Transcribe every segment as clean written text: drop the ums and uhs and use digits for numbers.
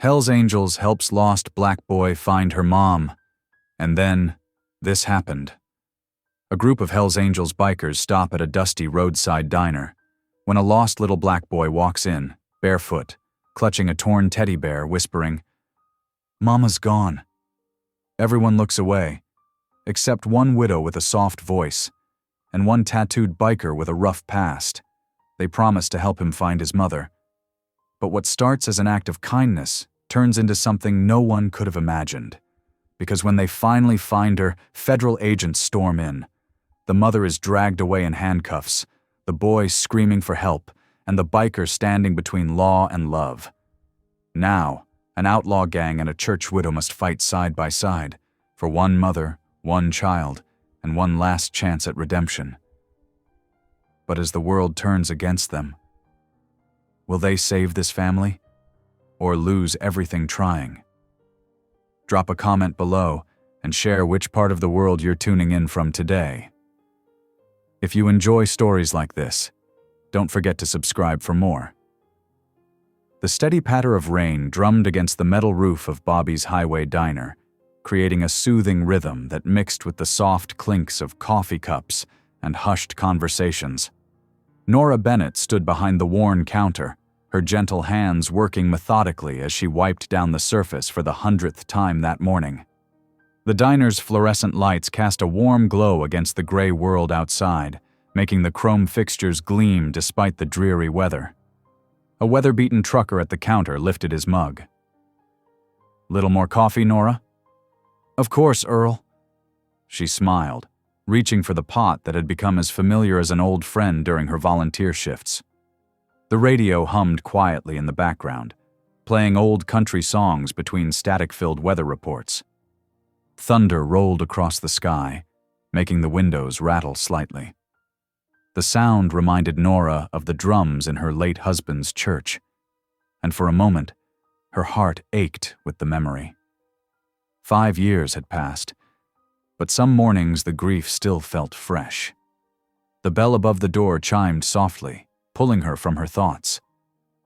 Hell's Angels helps lost black boy find her mom. And then, this happened. A group of Hell's Angels bikers stop at a dusty roadside diner when a lost little black boy walks in, barefoot, clutching a torn teddy bear, whispering, "Mama's gone." Everyone looks away, except one widow with a soft voice and one tattooed biker with a rough past. They promise to help him find his mother. But what starts as an act of kindness turns into something no one could have imagined. Because when they finally find her, federal agents storm in. The mother is dragged away in handcuffs, the boy screaming for help, and the biker standing between law and love. Now, an outlaw gang and a church widow must fight side by side for one mother, one child, and one last chance at redemption. But as the world turns against them, will they save this family or lose everything trying? Drop a comment below and share which part of the world you're tuning in from today. If you enjoy stories like this, don't forget to subscribe for more. The steady patter of rain drummed against the metal roof of Bobby's Highway Diner, creating a soothing rhythm that mixed with the soft clinks of coffee cups and hushed conversations. Nora Bennett stood behind the worn counter, her gentle hands working methodically as she wiped down the surface for the 100th time that morning. The diner's fluorescent lights cast a warm glow against the gray world outside, making the chrome fixtures gleam despite the dreary weather. A weather-beaten trucker at the counter lifted his mug. "Little more coffee, Nora?" "Of course, Earl." She smiled, reaching for the pot that had become as familiar as an old friend during her volunteer shifts. The radio hummed quietly in the background, playing old country songs between static-filled weather reports. Thunder rolled across the sky, making the windows rattle slightly. The sound reminded Nora of the drums in her late husband's church, and for a moment, her heart ached with the memory. 5 years had passed, but some mornings the grief still felt fresh. The bell above the door chimed softly, pulling her from her thoughts.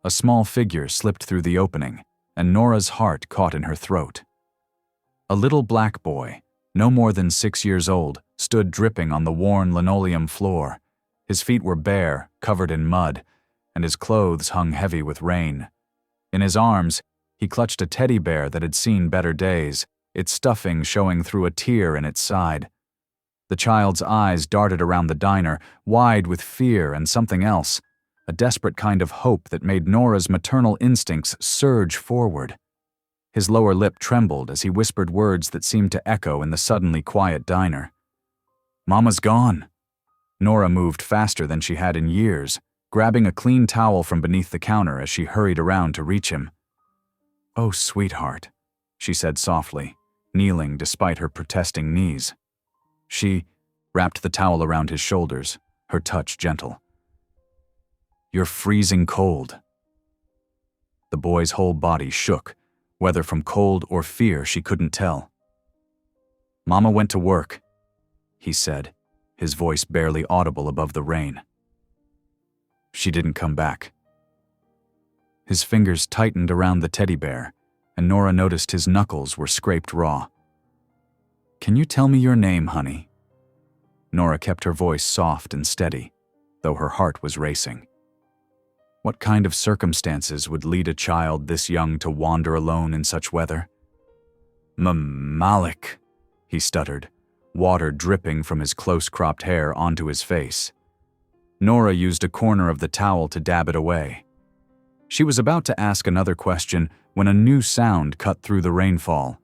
A small figure slipped through the opening, and Nora's heart caught in her throat. A little black boy, no more than 6 years old, stood dripping on the worn linoleum floor. His feet were bare, covered in mud, and his clothes hung heavy with rain. In his arms, he clutched a teddy bear that had seen better days, its stuffing showing through a tear in its side. The child's eyes darted around the diner, wide with fear and something else, a desperate kind of hope that made Nora's maternal instincts surge forward. His lower lip trembled as he whispered words that seemed to echo in the suddenly quiet diner. "Mama's gone." Nora moved faster than she had in years, grabbing a clean towel from beneath the counter as she hurried around to reach him. "Oh, sweetheart," she said softly, kneeling despite her protesting knees. She wrapped the towel around his shoulders, her touch gentle. "You're freezing cold." The boy's whole body shook, whether from cold or fear she couldn't tell. "Mama went to work," he said, his voice barely audible above the rain. "She didn't come back." His fingers tightened around the teddy bear, and Nora noticed his knuckles were scraped raw. "Can you tell me your name, honey?" Nora kept her voice soft and steady, though her heart was racing. What kind of circumstances would lead a child this young to wander alone in such weather? "Malik," he stuttered, water dripping from his close-cropped hair onto his face. Nora used a corner of the towel to dab it away. She was about to ask another question when a new sound cut through the rainfall,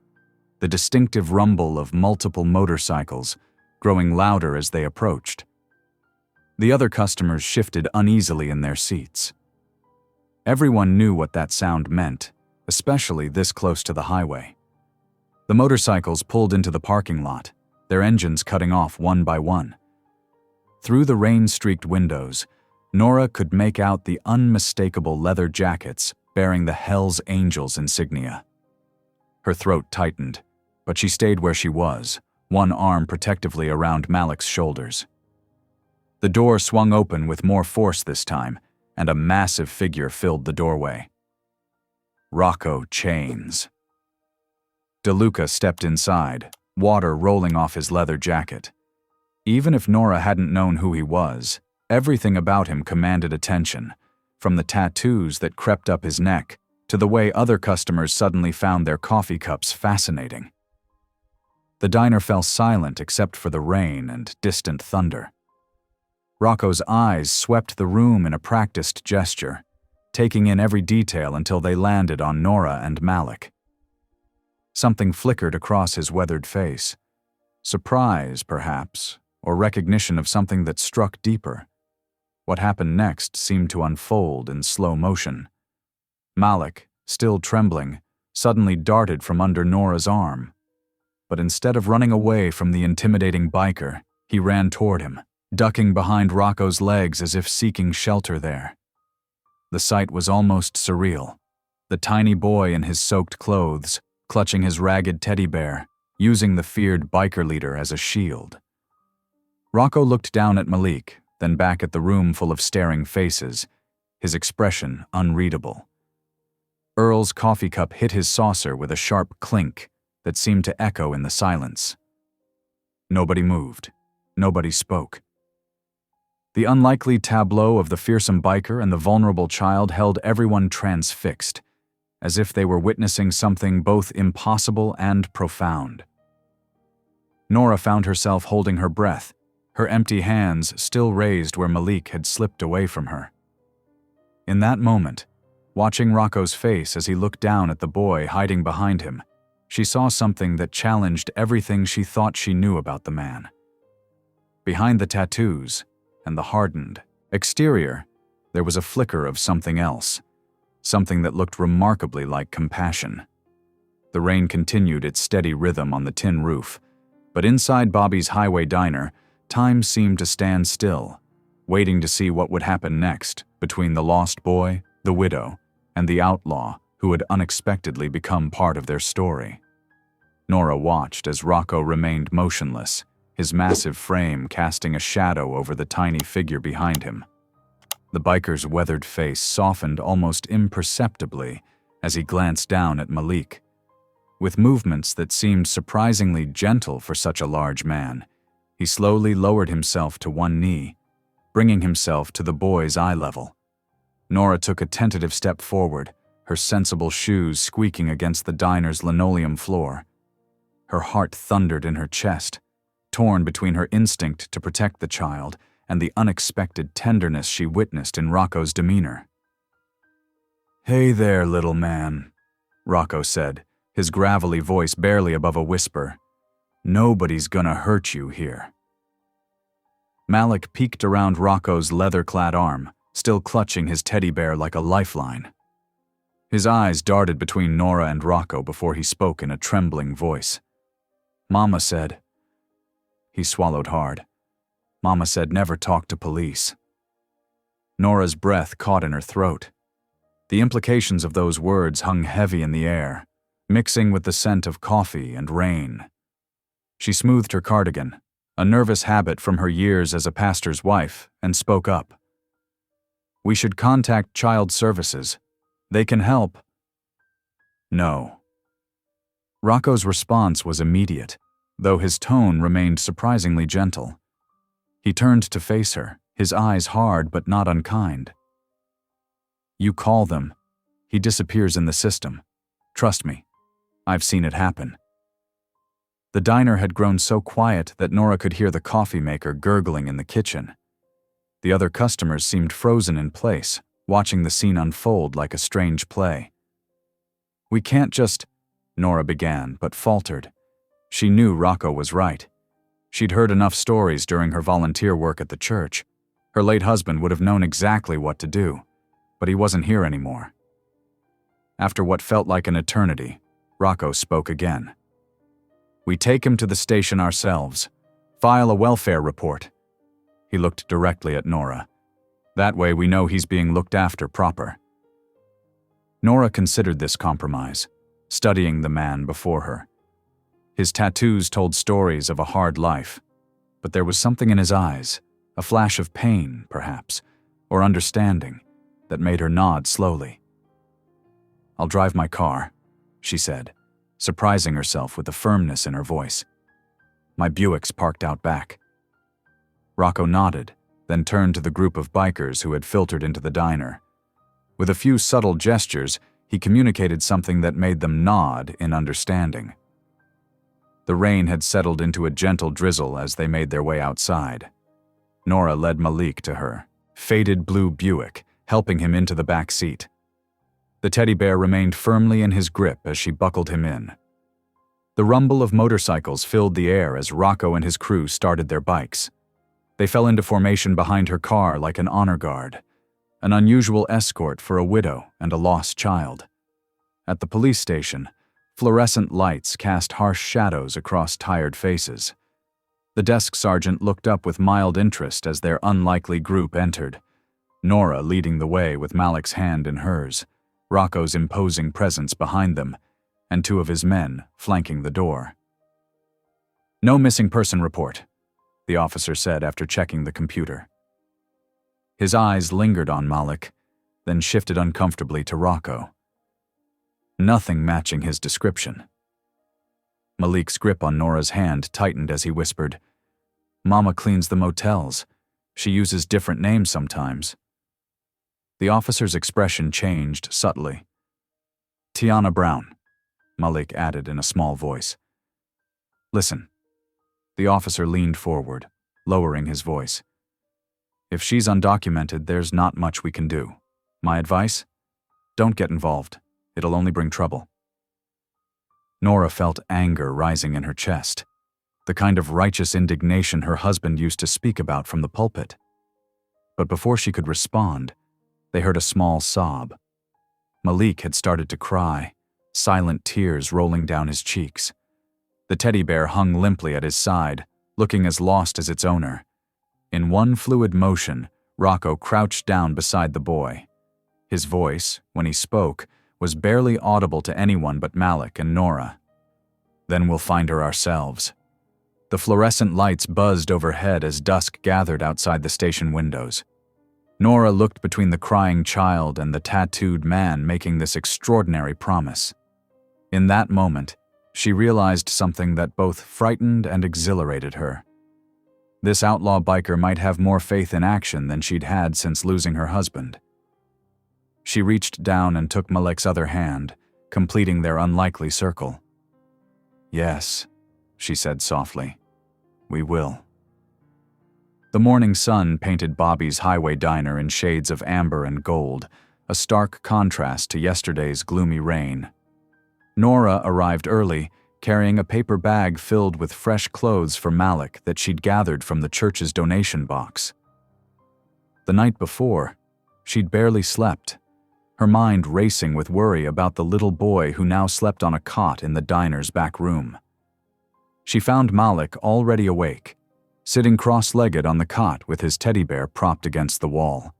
the distinctive rumble of multiple motorcycles, growing louder as they approached. The other customers shifted uneasily in their seats. Everyone knew what that sound meant, especially this close to the highway. The motorcycles pulled into the parking lot, their engines cutting off one by one. Through the rain-streaked windows, Nora could make out the unmistakable leather jackets bearing the HELLS Angels insignia. Her throat tightened, but she stayed where she was, one arm protectively around Malik's shoulders. The door swung open with more force this time, and a massive figure filled the doorway. Rocco Chains. DeLuca stepped inside, water rolling off his leather jacket. Even if Nora hadn't known who he was, everything about him commanded attention, from the tattoos that crept up his neck to the way other customers suddenly found their coffee cups fascinating. The diner fell silent except for the rain and distant thunder. Rocco's eyes swept the room in a practiced gesture, taking in every detail until they landed on Nora and Malik. Something flickered across his weathered face. Surprise, perhaps, or recognition of something that struck deeper. What happened next seemed to unfold in slow motion. Malik, still trembling, suddenly darted from under Nora's arm. But instead of running away from the intimidating biker, he ran toward him, ducking behind Rocco's legs as if seeking shelter there. The sight was almost surreal. The tiny boy in his soaked clothes, clutching his ragged teddy bear, using the feared biker leader as a shield. Rocco looked down at Malik, then back at the room full of staring faces, his expression unreadable. Earl's coffee cup hit his saucer with a sharp clink that seemed to echo in the silence. Nobody moved. Nobody spoke. The unlikely tableau of the fearsome biker and the vulnerable child held everyone transfixed, as if they were witnessing something both impossible and profound. Nora found herself holding her breath, her empty hands still raised where Malik had slipped away from her. In that moment, watching Rocco's face as he looked down at the boy hiding behind him, she saw something that challenged everything she thought she knew about the man. Behind the tattoos and the hardened exterior, there was a flicker of something else, something that looked remarkably like compassion. The rain continued its steady rhythm on the tin roof, but inside Bobby's highway diner, time seemed to stand still, waiting to see what would happen next between the lost boy, the widow, and the outlaw who had unexpectedly become part of their story. Nora watched as Rocco remained motionless, his massive frame casting a shadow over the tiny figure behind him. The biker's weathered face softened almost imperceptibly as he glanced down at Malik. With movements that seemed surprisingly gentle for such a large man, he slowly lowered himself to one knee, bringing himself to the boy's eye level. Nora took a tentative step forward, her sensible shoes squeaking against the diner's linoleum floor. Her heart thundered in her chest, torn between her instinct to protect the child and the unexpected tenderness she witnessed in Rocco's demeanor. "Hey there, little man," Rocco said, his gravelly voice barely above a whisper. "Nobody's gonna hurt you here." Malik peeked around Rocco's leather-clad arm, still clutching his teddy bear like a lifeline. His eyes darted between Nora and Rocco before he spoke in a trembling voice. "Mama said..." He swallowed hard. "Mama said never talk to police." Nora's breath caught in her throat. The implications of those words hung heavy in the air, mixing with the scent of coffee and rain. She smoothed her cardigan, a nervous habit from her years as a pastor's wife, and spoke up. "We should contact Child Services. They can help." "No." Rocco's response was immediate, though his tone remained surprisingly gentle. He turned to face her, his eyes hard but not unkind. "You call them. He disappears in the system. Trust me. I've seen it happen." The diner had grown so quiet that Nora could hear the coffee maker gurgling in the kitchen. The other customers seemed frozen in place, watching the scene unfold like a strange play. "We can't just..." Nora began, but faltered. She knew Rocco was right. She'd heard enough stories during her volunteer work at the church. Her late husband would have known exactly what to do, but he wasn't here anymore. After what felt like an eternity, Rocco spoke again. "We take him to the station ourselves. File a welfare report." He looked directly at Nora. "That way we know he's being looked after proper." Nora considered this compromise, studying the man before her. His tattoos told stories of a hard life, but there was something in his eyes, a flash of pain, perhaps, or understanding, that made her nod slowly. I'll drive my car, she said, surprising herself with the firmness in her voice. My Buick's parked out back. Rocco nodded, then turned to the group of bikers who had filtered into the diner. With a few subtle gestures, he communicated something that made them nod in understanding. The rain had settled into a gentle drizzle as they made their way outside. Nora led Malik to her faded blue Buick, helping him into the back seat. The teddy bear remained firmly in his grip as she buckled him in. The rumble of motorcycles filled the air as Rocco and his crew started their bikes. They fell into formation behind her car like an honor guard, an unusual escort for a widow and a lost child. At the police station, fluorescent lights cast harsh shadows across tired faces. The desk sergeant looked up with mild interest as their unlikely group entered, Nora leading the way with Malik's hand in hers, Rocco's imposing presence behind them, and two of his men flanking the door. No missing person report, the officer said after checking the computer. His eyes lingered on Malik, then shifted uncomfortably to Rocco. Nothing matching his description. Malik's grip on Nora's hand tightened as he whispered, Mama cleans the motels. She uses different names sometimes. The officer's expression changed subtly. Tiana Brown, Malik added in a small voice. Listen. The officer leaned forward, lowering his voice. If she's undocumented, there's not much we can do. My advice? Don't get involved. It'll only bring trouble. Nora felt anger rising in her chest, the kind of righteous indignation her husband used to speak about from the pulpit. But before she could respond, they heard a small sob. Malik had started to cry, silent tears rolling down his cheeks. The teddy bear hung limply at his side, looking as lost as its owner. In one fluid motion, Rocco crouched down beside the boy. His voice, when he spoke, was barely audible to anyone but Malik and Nora. Then we'll find her ourselves. The fluorescent lights buzzed overhead as dusk gathered outside the station windows. Nora looked between the crying child and the tattooed man making this extraordinary promise. In that moment, she realized something that both frightened and exhilarated her. This outlaw biker might have more faith in action than she'd had since losing her husband. She reached down and took Malik's other hand, completing their unlikely circle. Yes, she said softly. We will. The morning sun painted Bobby's highway diner in shades of amber and gold, a stark contrast to yesterday's gloomy rain. Nora arrived early, carrying a paper bag filled with fresh clothes for Malik that she'd gathered from the church's donation box. The night before, she'd barely slept, her mind racing with worry about the little boy who now slept on a cot in the diner's back room. She found Malik already awake, sitting cross-legged on the cot with his teddy bear propped against the wall.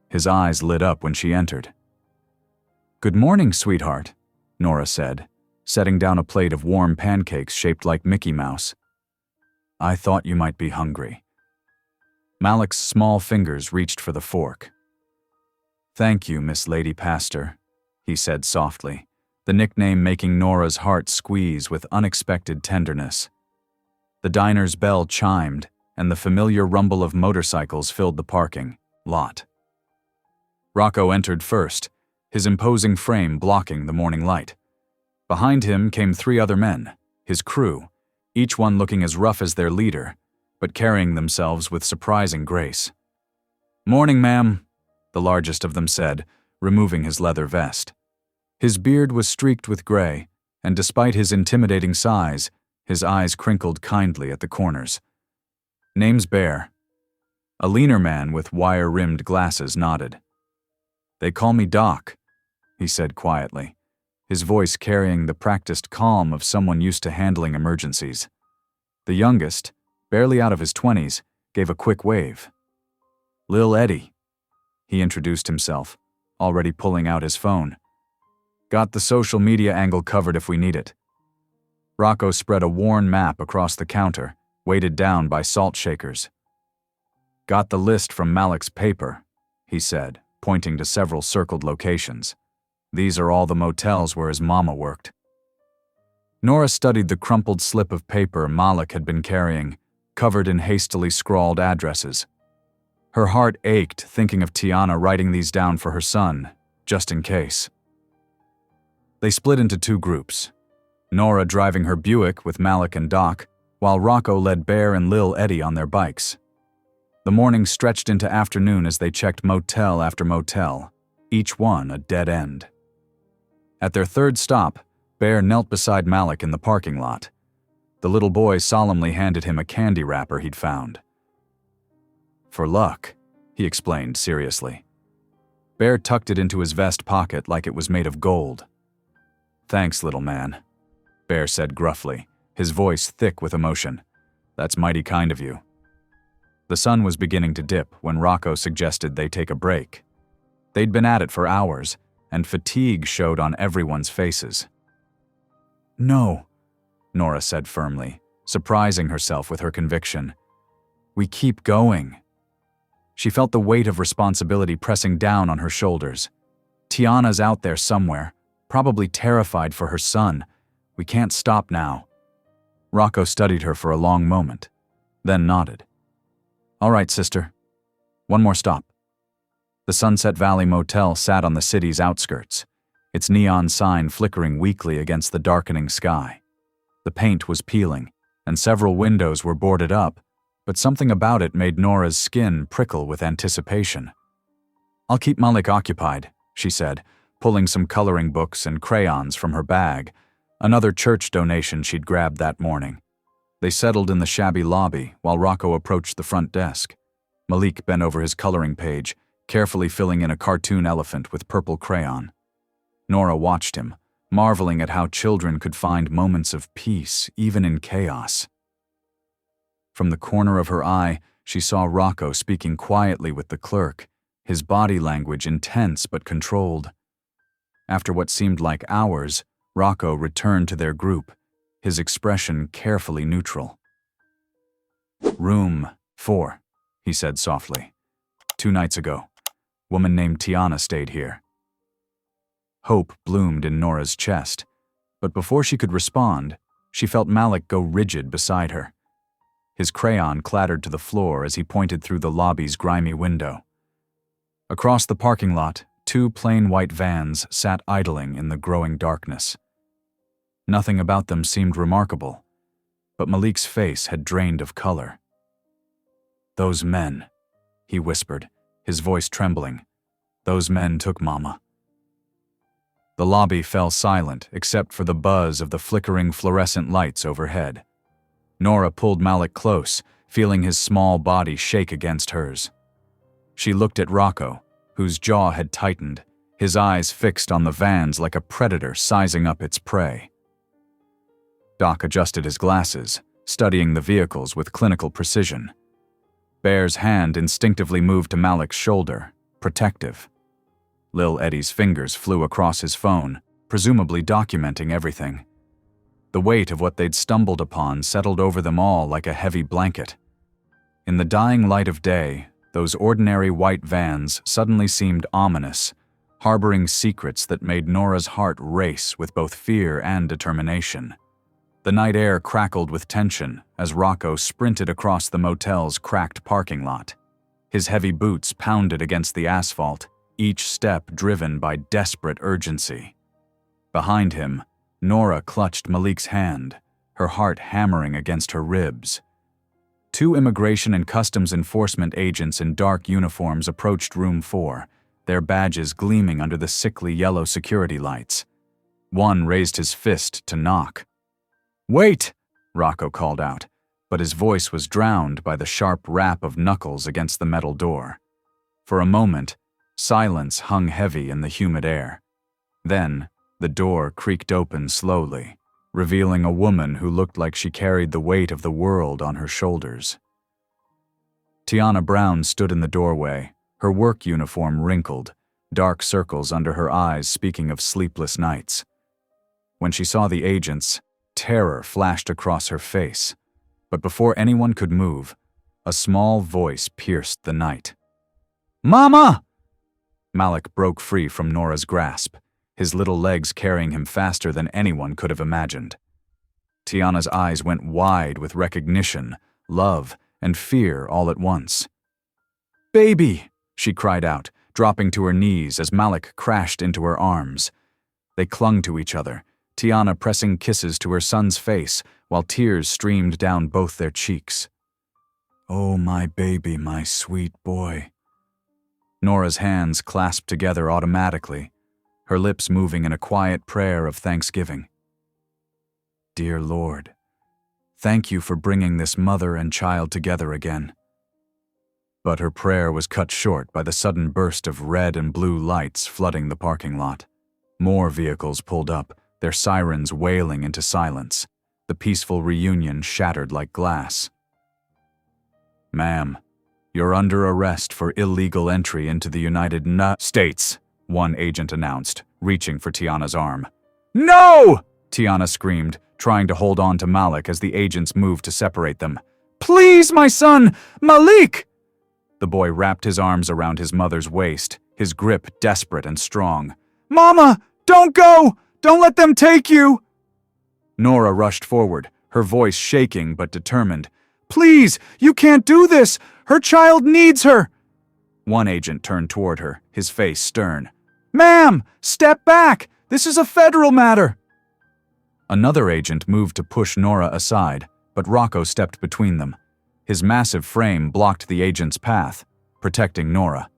His eyes lit up when she entered. "Good morning, sweetheart," Nora said, setting down a plate of warm pancakes shaped like Mickey Mouse. "I thought you might be hungry." Malik's small fingers reached for the fork. "Thank you, Miss Lady Pastor," he said softly, the nickname making Nora's heart squeeze with unexpected tenderness. The diner's bell chimed, and the familiar rumble of motorcycles filled the parking lot. Rocco entered first, his imposing frame blocking the morning light. Behind him came 3 other men, his crew, each one looking as rough as their leader, but carrying themselves with surprising grace. "Morning, ma'am," the largest of them said, removing his leather vest. His beard was streaked with gray, and despite his intimidating size, his eyes crinkled kindly at the corners. "Name's Bear." A leaner man with wire-rimmed glasses nodded. "They call me Doc," he said quietly, his voice carrying the practiced calm of someone used to handling emergencies. The youngest, barely out of his 20s, gave a quick wave. "Lil Eddie," he introduced himself, already pulling out his phone. "Got the social media angle covered if we need it." Rocco spread a worn map across the counter, weighted down by salt shakers. "Got the list from Malik's paper," he said, pointing to several circled locations. These are all the motels where his mama worked. Nora studied the crumpled slip of paper Malik had been carrying, covered in hastily scrawled addresses. Her heart ached thinking of Tiana writing these down for her son, just in case. They split into two groups, Nora driving her Buick with Malik and Doc, while Rocco led Bear and Lil Eddie on their bikes. The morning stretched into afternoon as they checked motel after motel, each one a dead end. At their third stop, Bear knelt beside Malik in the parking lot. The little boy solemnly handed him a candy wrapper he'd found. "For luck," he explained seriously. Bear tucked it into his vest pocket like it was made of gold. "Thanks, little man," Bear said gruffly, his voice thick with emotion. "That's mighty kind of you." The sun was beginning to dip when Rocco suggested they take a break. They'd been at it for hours, and fatigue showed on everyone's faces. "No," Nora said firmly, surprising herself with her conviction. "We keep going." She felt the weight of responsibility pressing down on her shoulders. Tiana's out there somewhere, probably terrified for her son. We can't stop now. Rocco studied her for a long moment, then nodded. "All right, sister. One more stop." The Sunset Valley Motel sat on the city's outskirts, its neon sign flickering weakly against the darkening sky. The paint was peeling, and several windows were boarded up, but something about it made Nora's skin prickle with anticipation. "I'll keep Malik occupied," she said, pulling some coloring books and crayons from her bag, another church donation she'd grabbed that morning. They settled in the shabby lobby while Rocco approached the front desk. Malik bent over his coloring page, carefully filling in a cartoon elephant with purple crayon. Nora watched him, marveling at how children could find moments of peace even in chaos. From the corner of her eye, she saw Rocco speaking quietly with the clerk, his body language intense but controlled. After what seemed like hours, Rocco returned to their group, his expression carefully neutral. "Room 4, he said softly. "2 nights ago, woman named Tiana stayed here." Hope bloomed in Nora's chest, but before she could respond, she felt Malik go rigid beside her. His crayon clattered to the floor as he pointed through the lobby's grimy window. Across the parking lot, 2 plain white vans sat idling in the growing darkness. Nothing about them seemed remarkable, but Malik's face had drained of color. "Those men," he whispered, his voice trembling. "Those men took Mama." The lobby fell silent except for the buzz of the flickering fluorescent lights overhead. Nora pulled Malik close, feeling his small body shake against hers. She looked at Rocco, whose jaw had tightened, his eyes fixed on the vans like a predator sizing up its prey. Doc adjusted his glasses, studying the vehicles with clinical precision. Bear's hand instinctively moved to Malik's shoulder, protective. Lil Eddie's fingers flew across his phone, presumably documenting everything. The weight of what they'd stumbled upon settled over them all like a heavy blanket. In the dying light of day, those ordinary white vans suddenly seemed ominous, harboring secrets that made Nora's heart race with both fear and determination. The night air crackled with tension as Rocco sprinted across the motel's cracked parking lot. His heavy boots pounded against the asphalt, each step driven by desperate urgency. Behind him, Nora clutched Malik's hand, her heart hammering against her ribs. 2 Immigration and Customs Enforcement agents in dark uniforms approached Room 4, their badges gleaming under the sickly yellow security lights. One raised his fist to knock. "Wait!" Rocco called out, but his voice was drowned by the sharp rap of knuckles against the metal door. For a moment, silence hung heavy in the humid air. Then, the door creaked open slowly, revealing a woman who looked like she carried the weight of the world on her shoulders. Tiana Brown stood in the doorway, her work uniform wrinkled, dark circles under her eyes speaking of sleepless nights. When she saw the agents, terror flashed across her face, but before anyone could move, a small voice pierced the night. "Mama!" Malik broke free from Nora's grasp, his little legs carrying him faster than anyone could have imagined. Tiana's eyes went wide with recognition, love, and fear all at once. "Baby!" she cried out, dropping to her knees as Malik crashed into her arms. They clung to each other, Tiana pressing kisses to her son's face while tears streamed down both their cheeks. "Oh, my baby, my sweet boy." Nora's hands clasped together automatically, her lips moving in a quiet prayer of thanksgiving. "Dear Lord, thank you for bringing this mother and child together again." But her prayer was cut short by the sudden burst of red and blue lights flooding the parking lot. More vehicles pulled up, their sirens wailing into silence. The peaceful reunion shattered like glass. "Ma'am, you're under arrest for illegal entry into the United States," one agent announced, reaching for Tiana's arm. "No!" Tiana screamed, trying to hold on to Malik as the agents moved to separate them. "Please, my son! Malik!" The boy wrapped his arms around his mother's waist, his grip desperate and strong. "Mama, don't go! Don't let them take you!" Nora rushed forward, her voice shaking but determined. "Please, you can't do this! Her child needs her!" One agent turned toward her, his face stern. "Ma'am, step back! This is a federal matter!" Another agent moved to push Nora aside, but Rocco stepped between them. His massive frame blocked the agent's path, protecting Nora.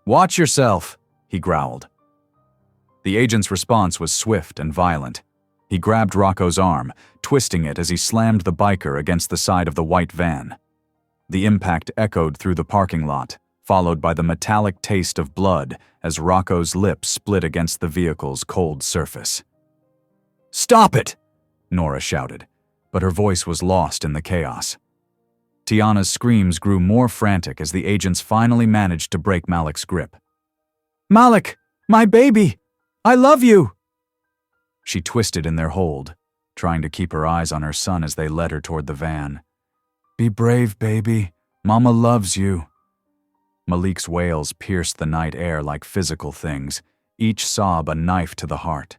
"Watch yourself," he growled. The agent's response was swift and violent. He grabbed Rocco's arm, twisting it as he slammed the biker against the side of the white van. The impact echoed through the parking lot, followed by the metallic taste of blood as Rocco's lips split against the vehicle's cold surface. "Stop it!" Nora shouted, but her voice was lost in the chaos. Tiana's screams grew more frantic as the agents finally managed to break Malik's grip. "Malik, my baby! I love you!" She twisted in their hold, trying to keep her eyes on her son as they led her toward the van. "Be brave, baby. Mama loves you." Malik's wails pierced the night air like physical things, each sob a knife to the heart.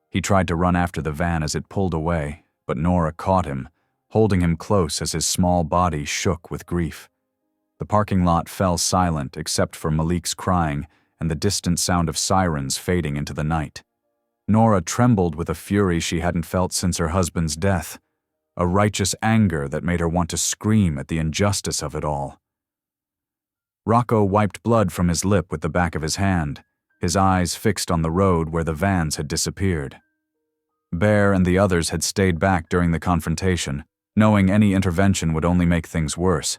He tried to run after the van as it pulled away, but Nora caught him, holding him close as his small body shook with grief. The parking lot fell silent except for Malik's crying and the distant sound of sirens fading into the night. Nora trembled with a fury she hadn't felt since her husband's death, a righteous anger that made her want to scream at the injustice of it all. Rocco wiped blood from his lip with the back of his hand, his eyes fixed on the road where the vans had disappeared. Bear and the others had stayed back during the confrontation, knowing any intervention would only make things worse,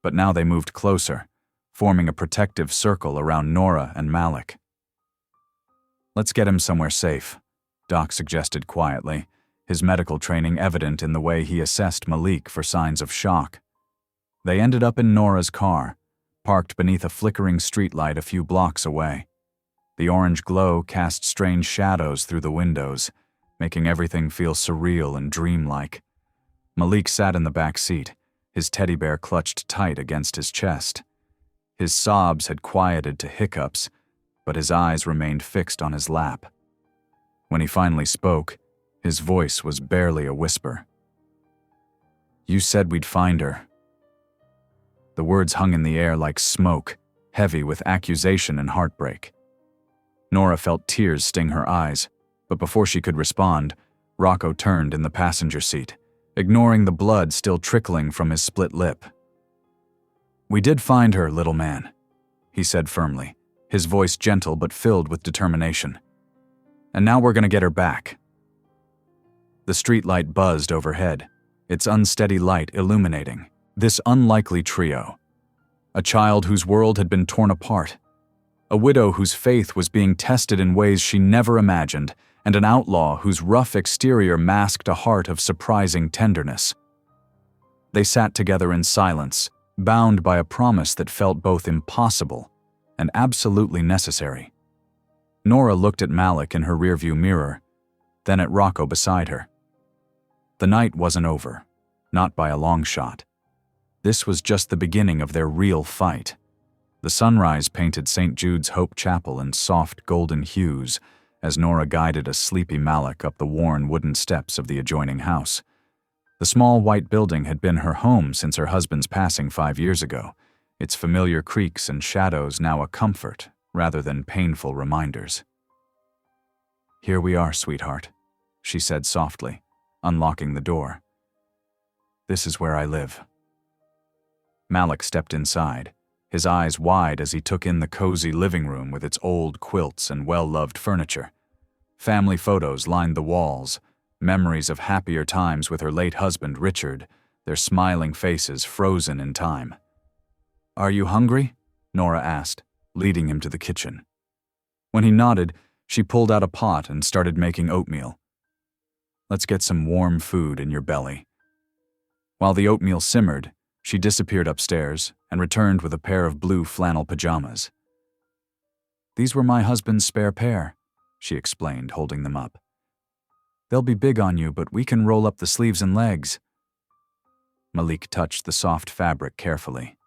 but now they moved closer, forming a protective circle around Nora and Malik. "Let's get him somewhere safe," Doc suggested quietly, his medical training evident in the way he assessed Malik for signs of shock. They ended up in Nora's car, parked beneath a flickering streetlight a few blocks away. The orange glow cast strange shadows through the windows, making everything feel surreal and dreamlike. Malik sat in the back seat, his teddy bear clutched tight against his chest. His sobs had quieted to hiccups, but his eyes remained fixed on his lap. When he finally spoke, his voice was barely a whisper. "You said we'd find her." The words hung in the air like smoke, heavy with accusation and heartbreak. Nora felt tears sting her eyes, but before she could respond, Rocco turned in the passenger seat, ignoring the blood still trickling from his split lip. "We did find her, little man," he said firmly, his voice gentle but filled with determination. "And now we're going to get her back." The streetlight buzzed overhead, its unsteady light illuminating this unlikely trio. A child whose world had been torn apart, a widow whose faith was being tested in ways she never imagined, and an outlaw whose rough exterior masked a heart of surprising tenderness. They sat together in silence, bound by a promise that felt both impossible and absolutely necessary. Nora looked at Malik in her rearview mirror, then at Rocco beside her. The night wasn't over, not by a long shot. This was just the beginning of their real fight. The sunrise painted St. Jude's Hope Chapel in soft golden hues, as Nora guided a sleepy Malik up the worn wooden steps of the adjoining house. The small white building had been her home since her husband's passing 5 years ago, its familiar creaks and shadows now a comfort rather than painful reminders. "Here we are, sweetheart," she said softly, unlocking the door. "This is where I live." Malik stepped inside, his eyes wide as he took in the cozy living room with its old quilts and well-loved furniture. Family photos lined the walls, memories of happier times with her late husband, Richard, their smiling faces frozen in time. "Are you hungry?" Nora asked, leading him to the kitchen. When he nodded, she pulled out a pot and started making oatmeal. "Let's get some warm food in your belly." While the oatmeal simmered, she disappeared upstairs and returned with a pair of blue flannel pajamas. "These were my husband's spare pair," she explained, holding them up. "They'll be big on you, but we can roll up the sleeves and legs." Malik touched the soft fabric carefully.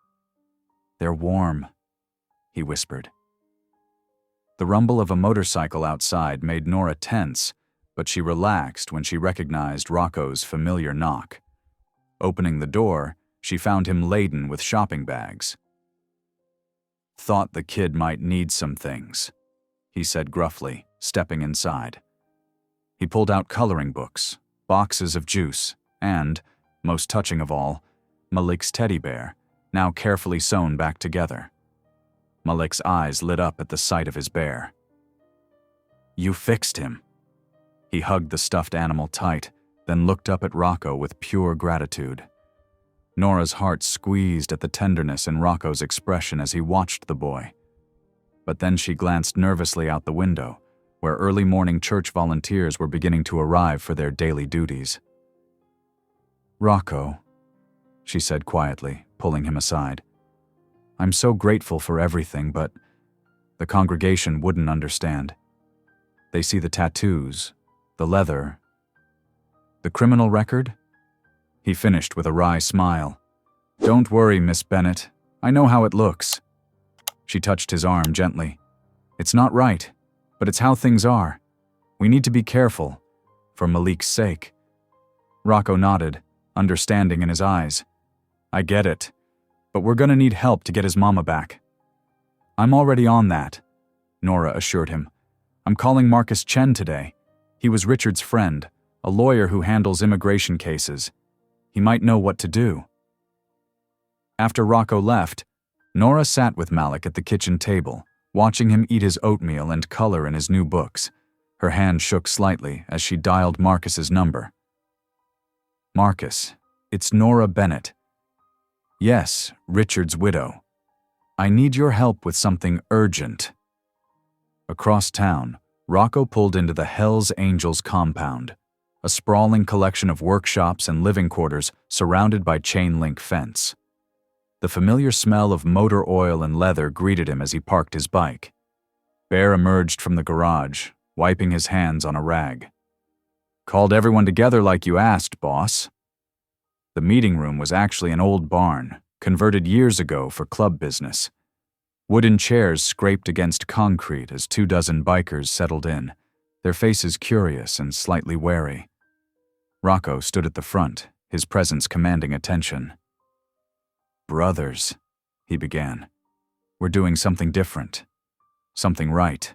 "They're warm," he whispered. The rumble of a motorcycle outside made Nora tense, but she relaxed when she recognized Rocco's familiar knock. Opening the door, she found him laden with shopping bags. "Thought the kid might need some things," he said gruffly, stepping inside. He pulled out coloring books, boxes of juice, and, most touching of all, Malik's teddy bear, now carefully sewn back together. Malik's eyes lit up at the sight of his bear. "You fixed him." He hugged the stuffed animal tight, then looked up at Rocco with pure gratitude. Nora's heart squeezed at the tenderness in Rocco's expression as he watched the boy. But then she glanced nervously out the window, where early morning church volunteers were beginning to arrive for their daily duties. "Rocco," she said quietly, pulling him aside. "I'm so grateful for everything, but the congregation wouldn't understand. They see the tattoos, the leather, the criminal record?" He finished with a wry smile. "Don't worry, Miss Bennett. I know how it looks." She touched his arm gently. "It's not right, but it's how things are. We need to be careful, for Malik's sake." Rocco nodded, understanding in his eyes. "I get it, but we're gonna need help to get his mama back." "I'm already on that," Nora assured him. "I'm calling Marcus Chen today. He was Richard's friend, a lawyer who handles immigration cases. He might know what to do." After Rocco left, Nora sat with Malik at the kitchen table, watching him eat his oatmeal and color in his new books. Her hand shook slightly as she dialed Marcus's number. "Marcus, it's Nora Bennett." "Yes, Richard's widow. I need your help with something urgent." Across town, Rocco pulled into the HELLS Angels compound, a sprawling collection of workshops and living quarters surrounded by chain-link fence. The familiar smell of motor oil and leather greeted him as he parked his bike. Bear emerged from the garage, wiping his hands on a rag. "Called everyone together like you asked, boss." The meeting room was actually an old barn, converted years ago for club business. Wooden chairs scraped against concrete as 24 bikers settled in, their faces curious and slightly wary. Rocco stood at the front, his presence commanding attention. "Brothers," he began. "We're doing something different. Something right."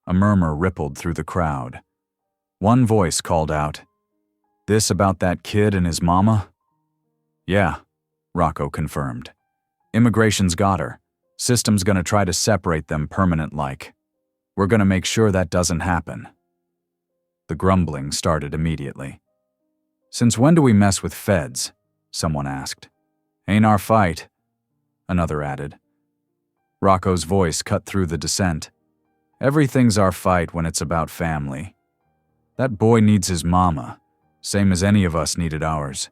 A murmur rippled through the crowd. One voice called out, "This about that kid and his mama?" "Yeah," Rocco confirmed. "Immigration's got her. System's gonna try to separate them permanent-like. We're gonna make sure that doesn't happen." The grumbling started immediately. "Since when do we mess with feds?" someone asked. "Ain't our fight," another added. Rocco's voice cut through the dissent. "Everything's our fight when it's about family. That boy needs his mama, same as any of us needed ours."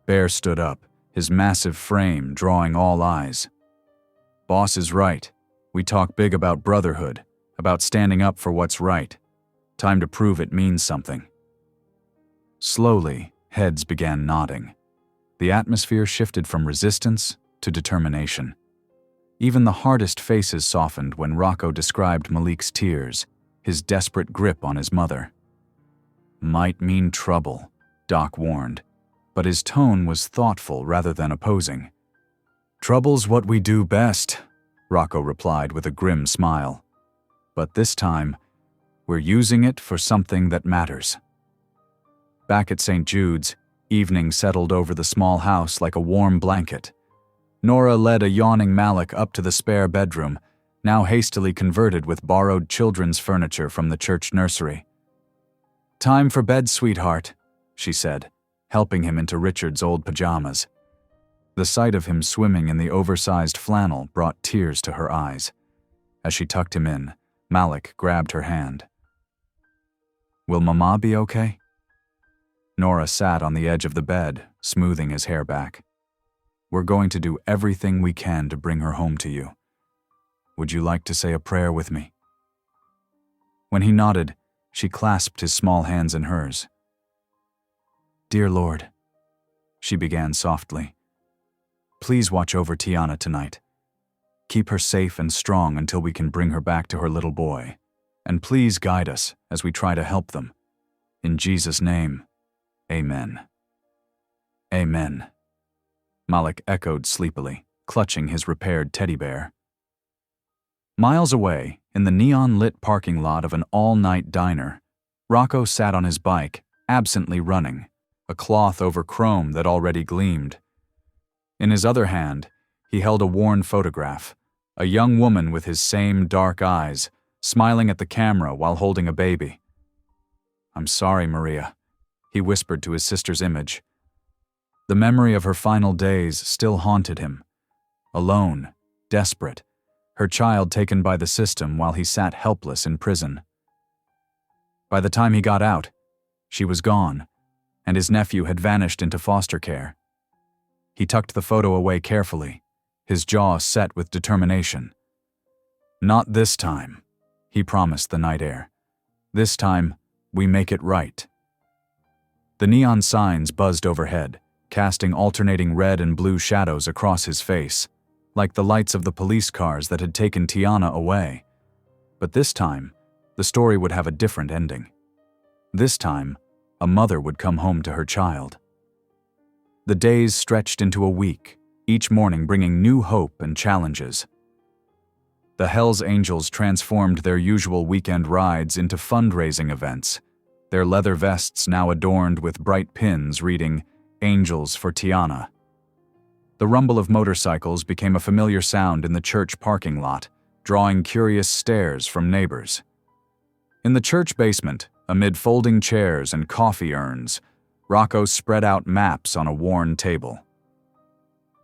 Bear stood up, his massive frame drawing all eyes. "Boss is right. We talk big about brotherhood, about standing up for what's right. Time to prove it means something." Slowly, heads began nodding. The atmosphere shifted from resistance to determination. Even the hardest faces softened when Rocco described Malik's tears, his desperate grip on his mother. "Might mean trouble," Doc warned, but his tone was thoughtful rather than opposing. "Trouble's what we do best," Rocco replied with a grim smile. "But this time, we're using it for something that matters." Back at St. Jude's, evening settled over the small house like a warm blanket. Nora led a yawning Malik up to the spare bedroom, now hastily converted with borrowed children's furniture from the church nursery. "Time for bed, sweetheart," she said, helping him into Richard's old pajamas. The sight of him swimming in the oversized flannel brought tears to her eyes. As she tucked him in, Malik grabbed her hand. "Will Mama be okay?" Nora sat on the edge of the bed, smoothing his hair back. "We're going to do everything we can to bring her home to you. Would you like to say a prayer with me?" When he nodded, she clasped his small hands in hers. "Dear Lord," she began softly, "please watch over Tiana tonight. Keep her safe and strong until we can bring her back to her little boy. And please guide us as we try to help them. In Jesus' name, Amen." "Amen," Malik echoed sleepily, clutching his repaired teddy bear. Miles away, in the neon-lit parking lot of an all-night diner, Rocco sat on his bike, absently running, a cloth over chrome that already gleamed. In his other hand, he held a worn photograph, a young woman with his same dark eyes, smiling at the camera while holding a baby. "I'm sorry, Maria," he whispered to his sister's image. The memory of her final days still haunted him. Alone, desperate, her child taken by the system while he sat helpless in prison. By the time he got out, she was gone, and his nephew had vanished into foster care. He tucked the photo away carefully, his jaw set with determination. "Not this time," he promised the night air. "This time, we make it right." The neon signs buzzed overhead, casting alternating red and blue shadows across his face, like the lights of the police cars that had taken Tiana away. But this time, the story would have a different ending. This time, a mother would come home to her child. The days stretched into a week, each morning bringing new hope and challenges. The HELLS Angels transformed their usual weekend rides into fundraising events, their leather vests now adorned with bright pins reading, "Angels for Tiana." The rumble of motorcycles became a familiar sound in the church parking lot, drawing curious stares from neighbors. In the church basement, amid folding chairs and coffee urns, Rocco spread out maps on a worn table.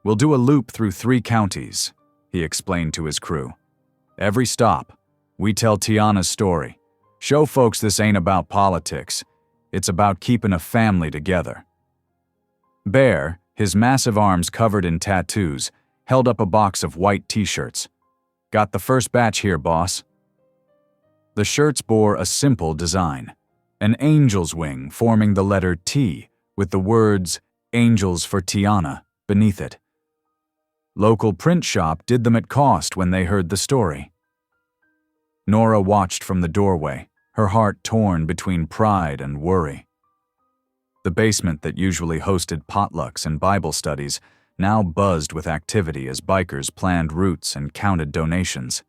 "We'll do a loop through 3 counties," he explained to his crew. "Every stop, we tell Tiana's story. Show folks this ain't about politics. It's about keeping a family together." Bear, his massive arms covered in tattoos, held up a box of white t-shirts. "Got the first batch here, boss." The shirts bore a simple design, an angel's wing forming the letter T with the words "Angels for Tiana" beneath it. Local print shop did them at cost when they heard the story. Nora watched from the doorway, her heart torn between pride and worry. The basement that usually hosted potlucks and Bible studies now buzzed with activity as bikers planned routes and counted donations.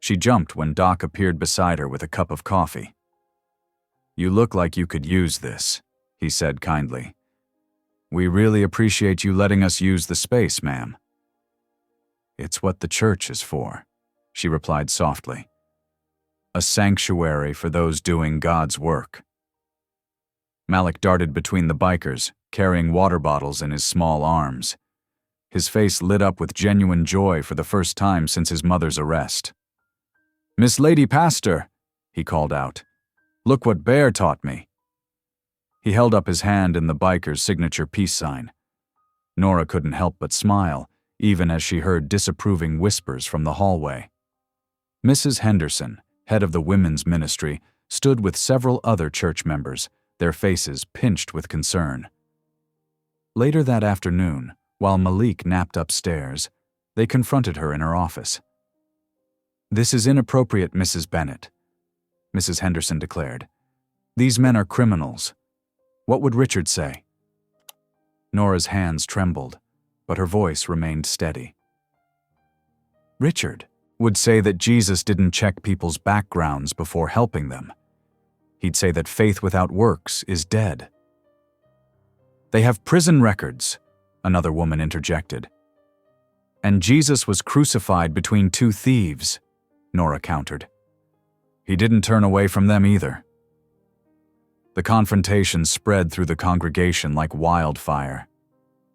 She jumped when Doc appeared beside her with a cup of coffee. "You look like you could use this," he said kindly. "We really appreciate you letting us use the space, ma'am." "It's what the church is for," she replied softly. "A sanctuary for those doing God's work." Malik darted between the bikers, carrying water bottles in his small arms. His face lit up with genuine joy for the first time since his mother's arrest. "Miss Lady Pastor," he called out. "Look what Bear taught me." He held up his hand in the biker's signature peace sign. Nora couldn't help but smile, even as she heard disapproving whispers from the hallway. Mrs. Henderson, head of the women's ministry, stood with several other church members, their faces pinched with concern. Later that afternoon, while Malik napped upstairs, they confronted her in her office. "This is inappropriate, Mrs. Bennett. Mrs. Henderson declared. "These men are criminals. What would Richard say?" Nora's hands trembled, but her voice remained steady. "Richard would say that Jesus didn't check people's backgrounds before helping them. He'd say that faith without works is dead." "They have prison records," another woman interjected. "And Jesus was crucified between two thieves," Nora countered. "He didn't turn away from them either." The confrontation spread through the congregation like wildfire.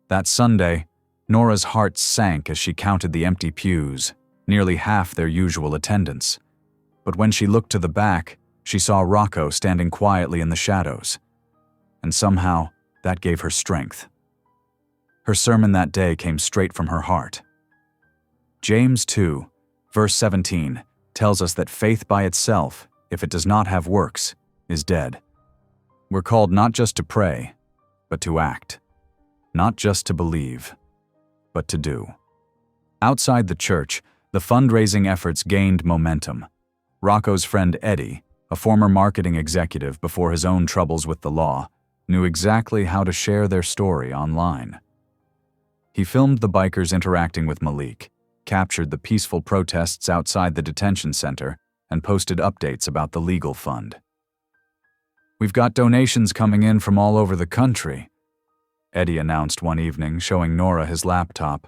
That Sunday, Nora's heart sank as she counted the empty pews, nearly half their usual attendance. But when she looked to the back, she saw Rocco standing quietly in the shadows. And somehow, that gave her strength. Her sermon that day came straight from her heart. James 2, verse 17, tells us that faith by itself, if it does not have works, is dead. We're called not just to pray, but to act. Not just to believe, but to do. Outside the church, the fundraising efforts gained momentum. Rocco's friend Eddie, a former marketing executive before his own troubles with the law, knew exactly how to share their story online. He filmed the bikers interacting with Malik, captured the peaceful protests outside the detention center, and posted updates about the legal fund. "We've got donations coming in from all over the country," Eddie announced one evening, showing Nora his laptop.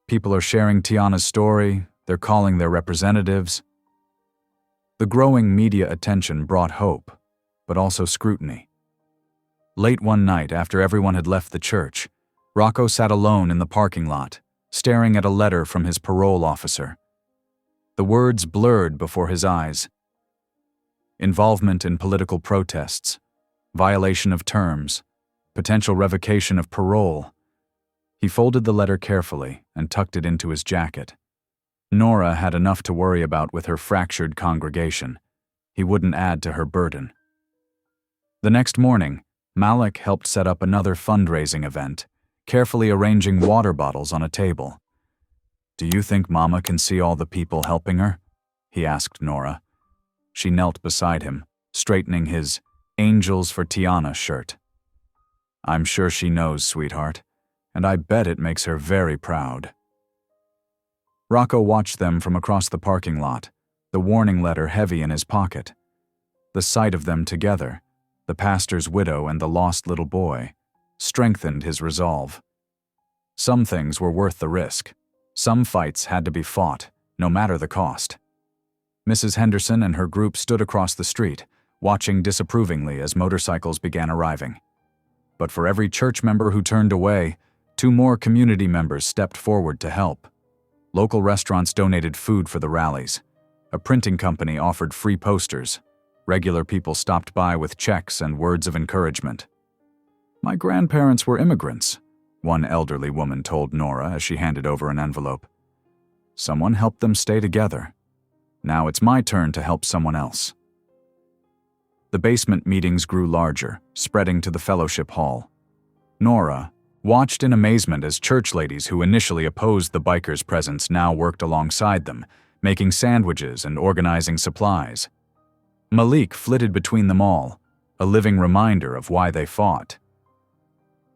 "People are sharing Tiana's story, they're calling their representatives." The growing media attention brought hope, but also scrutiny. Late one night, after everyone had left the church, Rocco sat alone in the parking lot, staring at a letter from his parole officer. The words blurred before his eyes. Involvement in political protests, violation of terms, potential revocation of parole. He folded the letter carefully and tucked it into his jacket. Nora had enough to worry about with her fractured congregation. He wouldn't add to her burden. The next morning, Malik helped set up another fundraising event, carefully arranging water bottles on a table. "Do you think Mama can see all the people helping her?" he asked Nora. She knelt beside him, straightening his "Angels for Tiana" shirt. "I'm sure she knows, sweetheart, and I bet it makes her very proud." Rocco watched them from across the parking lot, the warning letter heavy in his pocket. The sight of them together, the pastor's widow and the lost little boy, strengthened his resolve. Some things were worth the risk. Some fights had to be fought, no matter the cost. Mrs. Henderson and her group stood across the street, watching disapprovingly as motorcycles began arriving. But for every church member who turned away, 2 more community members stepped forward to help. Local restaurants donated food for the rallies. A printing company offered free posters. Regular people stopped by with checks and words of encouragement. "My grandparents were immigrants," one elderly woman told Nora as she handed over an envelope. "Someone helped them stay together. Now it's my turn to help someone else." The basement meetings grew larger, spreading to the fellowship hall. Nora watched in amazement as church ladies who initially opposed the bikers' presence now worked alongside them, making sandwiches and organizing supplies. Malik flitted between them all, a living reminder of why they fought.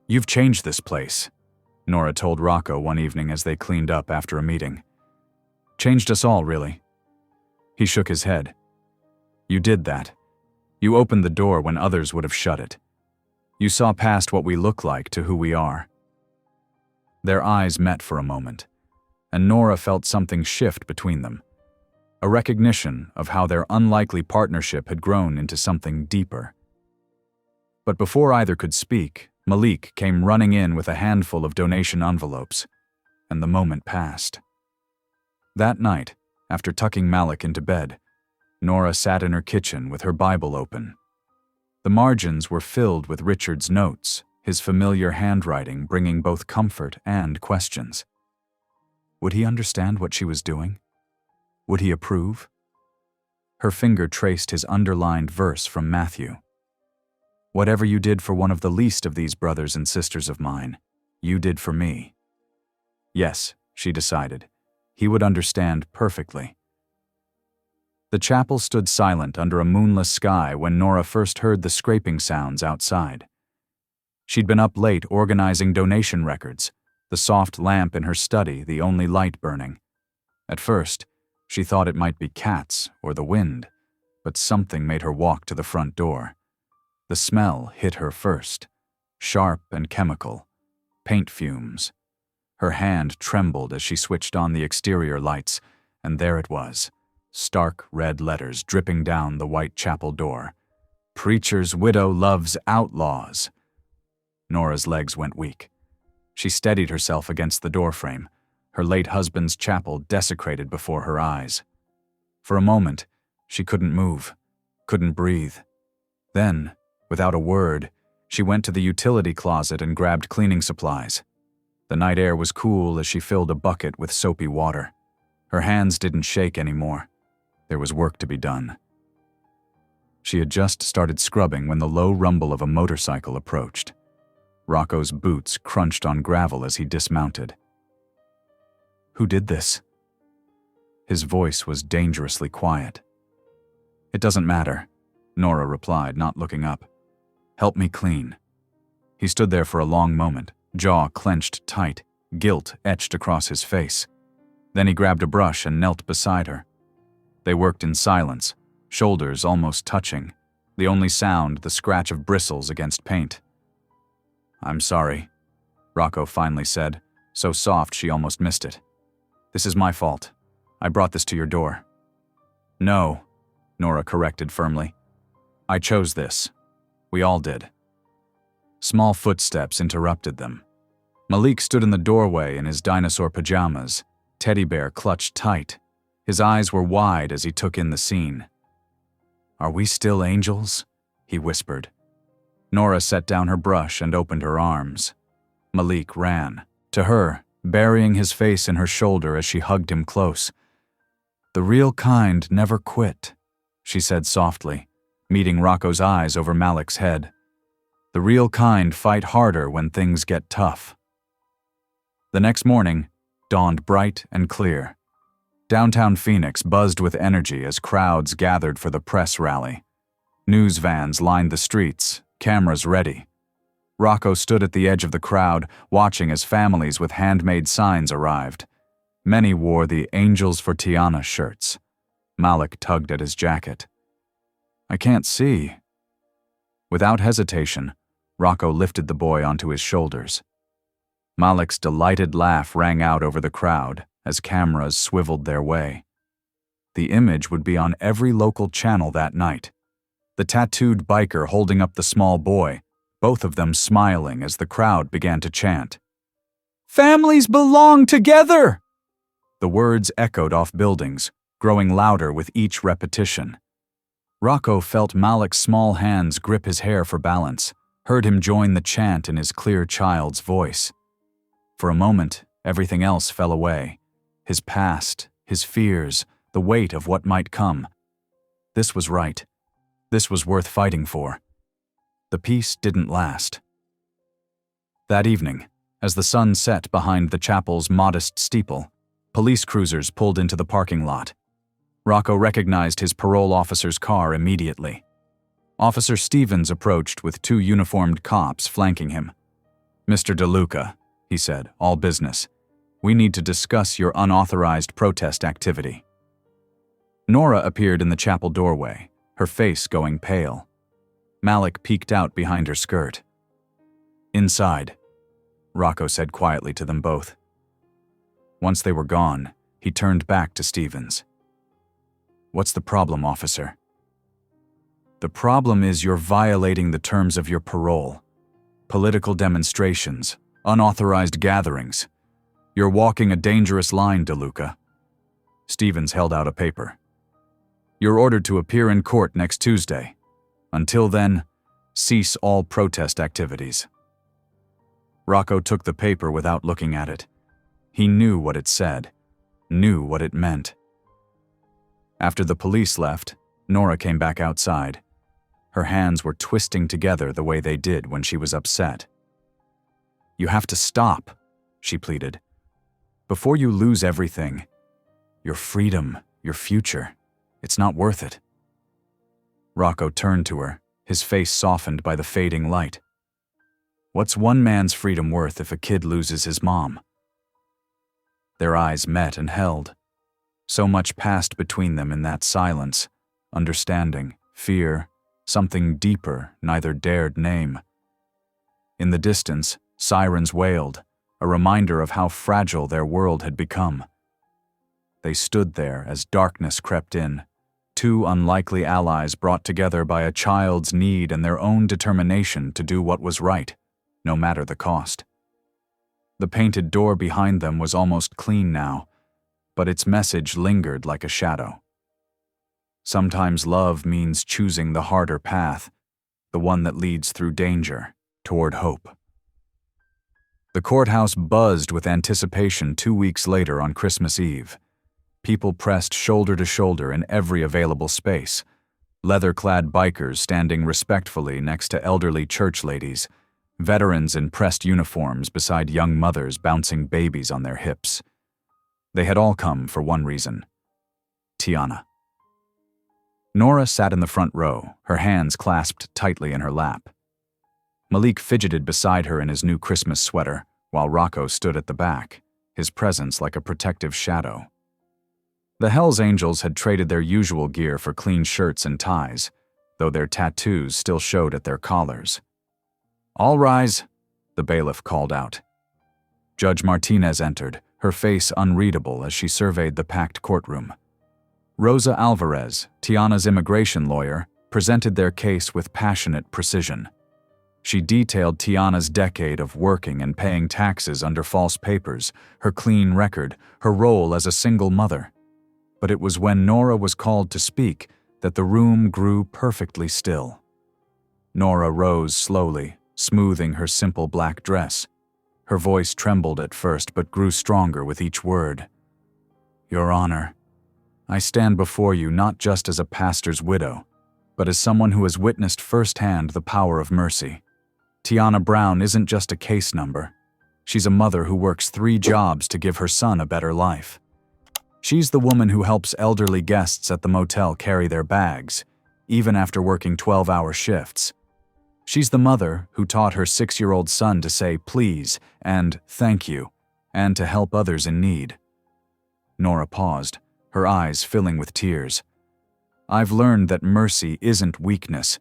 "You've changed this place," Nora told Rocco one evening as they cleaned up after a meeting. "Changed us all, really." He shook his head. "You did that. You opened the door when others would have shut it. You saw past what we look like to who we are." Their eyes met for a moment, and Nora felt something shift between them. A recognition of how their unlikely partnership had grown into something deeper. But before either could speak, Malik came running in with a handful of donation envelopes, and the moment passed. That night, after tucking Malik into bed, Nora sat in her kitchen with her Bible open. The margins were filled with Richard's notes, his familiar handwriting bringing both comfort and questions. Would he understand what she was doing? Would he approve? Her finger traced his underlined verse from Matthew. "Whatever you did for one of the least of these brothers and sisters of mine, you did for me." Yes, she decided, he would understand perfectly. The chapel stood silent under a moonless sky when Nora first heard the scraping sounds outside. She'd been up late organizing donation records, the soft lamp in her study the only light burning. At first, she thought it might be cats or the wind, but something made her walk to the front door. The smell hit her first, sharp and chemical, paint fumes. Her hand trembled as she switched on the exterior lights, and there it was, stark red letters dripping down the white chapel door. "Preacher's widow loves outlaws." Nora's legs went weak. She steadied herself against the doorframe, her late husband's chapel desecrated before her eyes. For a moment, she couldn't move, couldn't breathe. Then, without a word, she went to the utility closet and grabbed cleaning supplies. The night air was cool as she filled a bucket with soapy water. Her hands didn't shake anymore. There was work to be done. She had just started scrubbing when the low rumble of a motorcycle approached. Rocco's boots crunched on gravel as he dismounted. "Who did this?" His voice was dangerously quiet. "It doesn't matter," Nora replied, not looking up. "Help me clean." He stood there for a long moment, jaw clenched tight, guilt etched across his face. Then he grabbed a brush and knelt beside her. They worked in silence, shoulders almost touching, the only sound the scratch of bristles against paint. "I'm sorry," Rocco finally said, so soft she almost missed it. "This is my fault. I brought this to your door." "No," Nora corrected firmly. "I chose this. We all did." Small footsteps interrupted them. Malik stood in the doorway in his dinosaur pajamas, teddy bear clutched tight. His eyes were wide as he took in the scene. "Are we still angels?" he whispered. Nora set down her brush and opened her arms. Malik ran, to her, burying his face in her shoulder as she hugged him close. "The real kind never quit," she said softly, meeting Rocco's eyes over Malik's head. "The real kind fight harder when things get tough." The next morning dawned bright and clear. Downtown Phoenix buzzed with energy as crowds gathered for the press rally. News vans lined the streets, cameras ready. Rocco stood at the edge of the crowd, watching as families with handmade signs arrived. Many wore the Angels for Tiana shirts. Malik tugged at his jacket. "I can't see." Without hesitation, Rocco lifted the boy onto his shoulders. Malik's delighted laugh rang out over the crowd as cameras swiveled their way. The image would be on every local channel that night. The tattooed biker holding up the small boy, both of them smiling as the crowd began to chant. "Families belong together!" The words echoed off buildings, growing louder with each repetition. Rocco felt Malik's small hands grip his hair for balance, heard him join the chant in his clear child's voice. For a moment, everything else fell away. His past, his fears, the weight of what might come. This was right. This was worth fighting for. The peace didn't last. That evening, as the sun set behind the chapel's modest steeple, police cruisers pulled into the parking lot. Rocco recognized his parole officer's car immediately. Officer Stevens approached with 2 uniformed cops flanking him. "Mr. DeLuca," he said, "all business. We need to discuss your unauthorized protest activity." Nora appeared in the chapel doorway, her face going pale. Malik peeked out behind her skirt. "Inside," Rocco said quietly to them both. Once they were gone, he turned back to Stevens. "What's the problem, officer?" "The problem is you're violating the terms of your parole. Political demonstrations, unauthorized gatherings. You're walking a dangerous line, DeLuca." Stevens held out a paper. "You're ordered to appear in court next Tuesday. Until then, cease all protest activities." Rocco took the paper without looking at it. He knew what it said, knew what it meant. After the police left, Nora came back outside. Her hands were twisting together the way they did when she was upset. "You have to stop," she pleaded. "Before you lose everything, your freedom, your future. It's not worth it." Rocco turned to her, his face softened by the fading light. "What's one man's freedom worth if a kid loses his mom?" Their eyes met and held. So much passed between them in that silence: understanding, fear, something deeper neither dared name. In the distance, sirens wailed, a reminder of how fragile their world had become. They stood there as darkness crept in, two unlikely allies brought together by a child's need and their own determination to do what was right, no matter the cost. The painted door behind them was almost clean now, but its message lingered like a shadow. Sometimes love means choosing the harder path, the one that leads through danger, toward hope. The courthouse buzzed with anticipation 2 weeks later on Christmas Eve. People pressed shoulder to shoulder in every available space, leather-clad bikers standing respectfully next to elderly church ladies, veterans in pressed uniforms beside young mothers bouncing babies on their hips. They had all come for one reason: Tiana. Nora sat in the front row, her hands clasped tightly in her lap. Malik fidgeted beside her in his new Christmas sweater, while Rocco stood at the back, his presence like a protective shadow. The HELLS Angels had traded their usual gear for clean shirts and ties, though their tattoos still showed at their collars. "All rise," the bailiff called out. Judge Martinez entered, her face unreadable as she surveyed the packed courtroom. Rosa Alvarez, Tiana's immigration lawyer, presented their case with passionate precision. She detailed Tiana's decade of working and paying taxes under false papers, her clean record, her role as a single mother. But it was when Nora was called to speak that the room grew perfectly still. Nora rose slowly, smoothing her simple black dress. Her voice trembled at first but grew stronger with each word. "Your Honor, I stand before you not just as a pastor's widow, but as someone who has witnessed firsthand the power of mercy. Tiana Brown isn't just a case number. She's a mother who works 3 jobs to give her son a better life. She's the woman who helps elderly guests at the motel carry their bags, even after working 12-hour shifts. She's the mother who taught her 6-year-old son to say please and thank you, and to help others in need." Nora paused, her eyes filling with tears. "I've learned that mercy isn't weakness.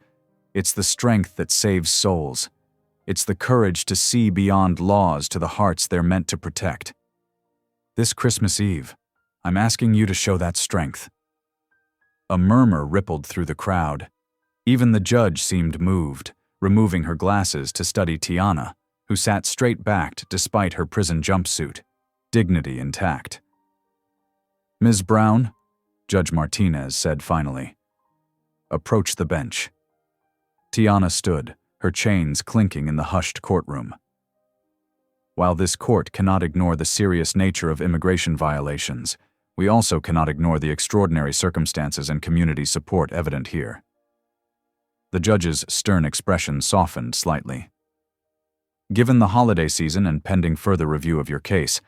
It's the strength that saves souls. It's the courage to see beyond laws to the hearts they're meant to protect. This Christmas Eve, I'm asking you to show that strength." A murmur rippled through the crowd. Even the judge seemed moved, removing her glasses to study Tiana, who sat straight-backed despite her prison jumpsuit, dignity intact. "Ms. Brown," Judge Martinez said finally, "approach the bench." Tiana stood, her chains clinking in the hushed courtroom. While this court cannot ignore the serious nature of immigration violations, we also cannot ignore the extraordinary circumstances and community support evident here. The judge's stern expression softened slightly. "Given the holiday season and pending further review of your case,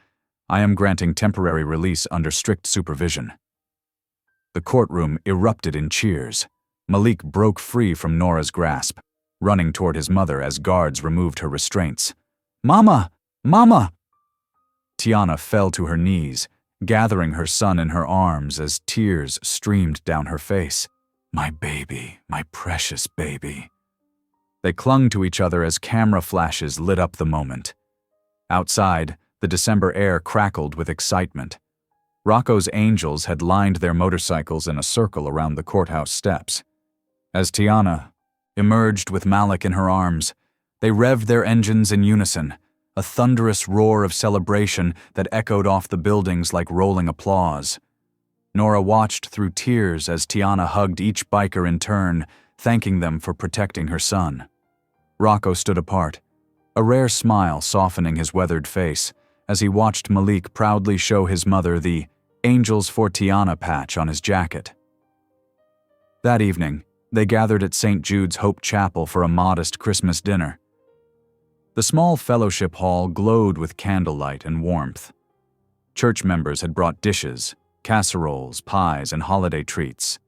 I am granting temporary release under strict supervision." The courtroom erupted in cheers. Malik broke free from Nora's grasp, running toward his mother as guards removed her restraints. "Mama! Mama!" Tiana fell to her knees, gathering her son in her arms as tears streamed down her face. "My baby, my precious baby." They clung to each other as camera flashes lit up the moment. Outside, the December air crackled with excitement. Rocco's Angels had lined their motorcycles in a circle around the courthouse steps. As Tiana emerged with Malik in her arms, they revved their engines in unison, a thunderous roar of celebration that echoed off the buildings like rolling applause. Nora watched through tears as Tiana hugged each biker in turn, thanking them for protecting her son. Rocco stood apart, a rare smile softening his weathered face as he watched Malik proudly show his mother the Angels for Tiana patch on his jacket. That evening, they gathered at St. Jude's Hope Chapel for a modest Christmas dinner. The small fellowship hall glowed with candlelight and warmth. Church members had brought dishes, casseroles, pies, and holiday treats.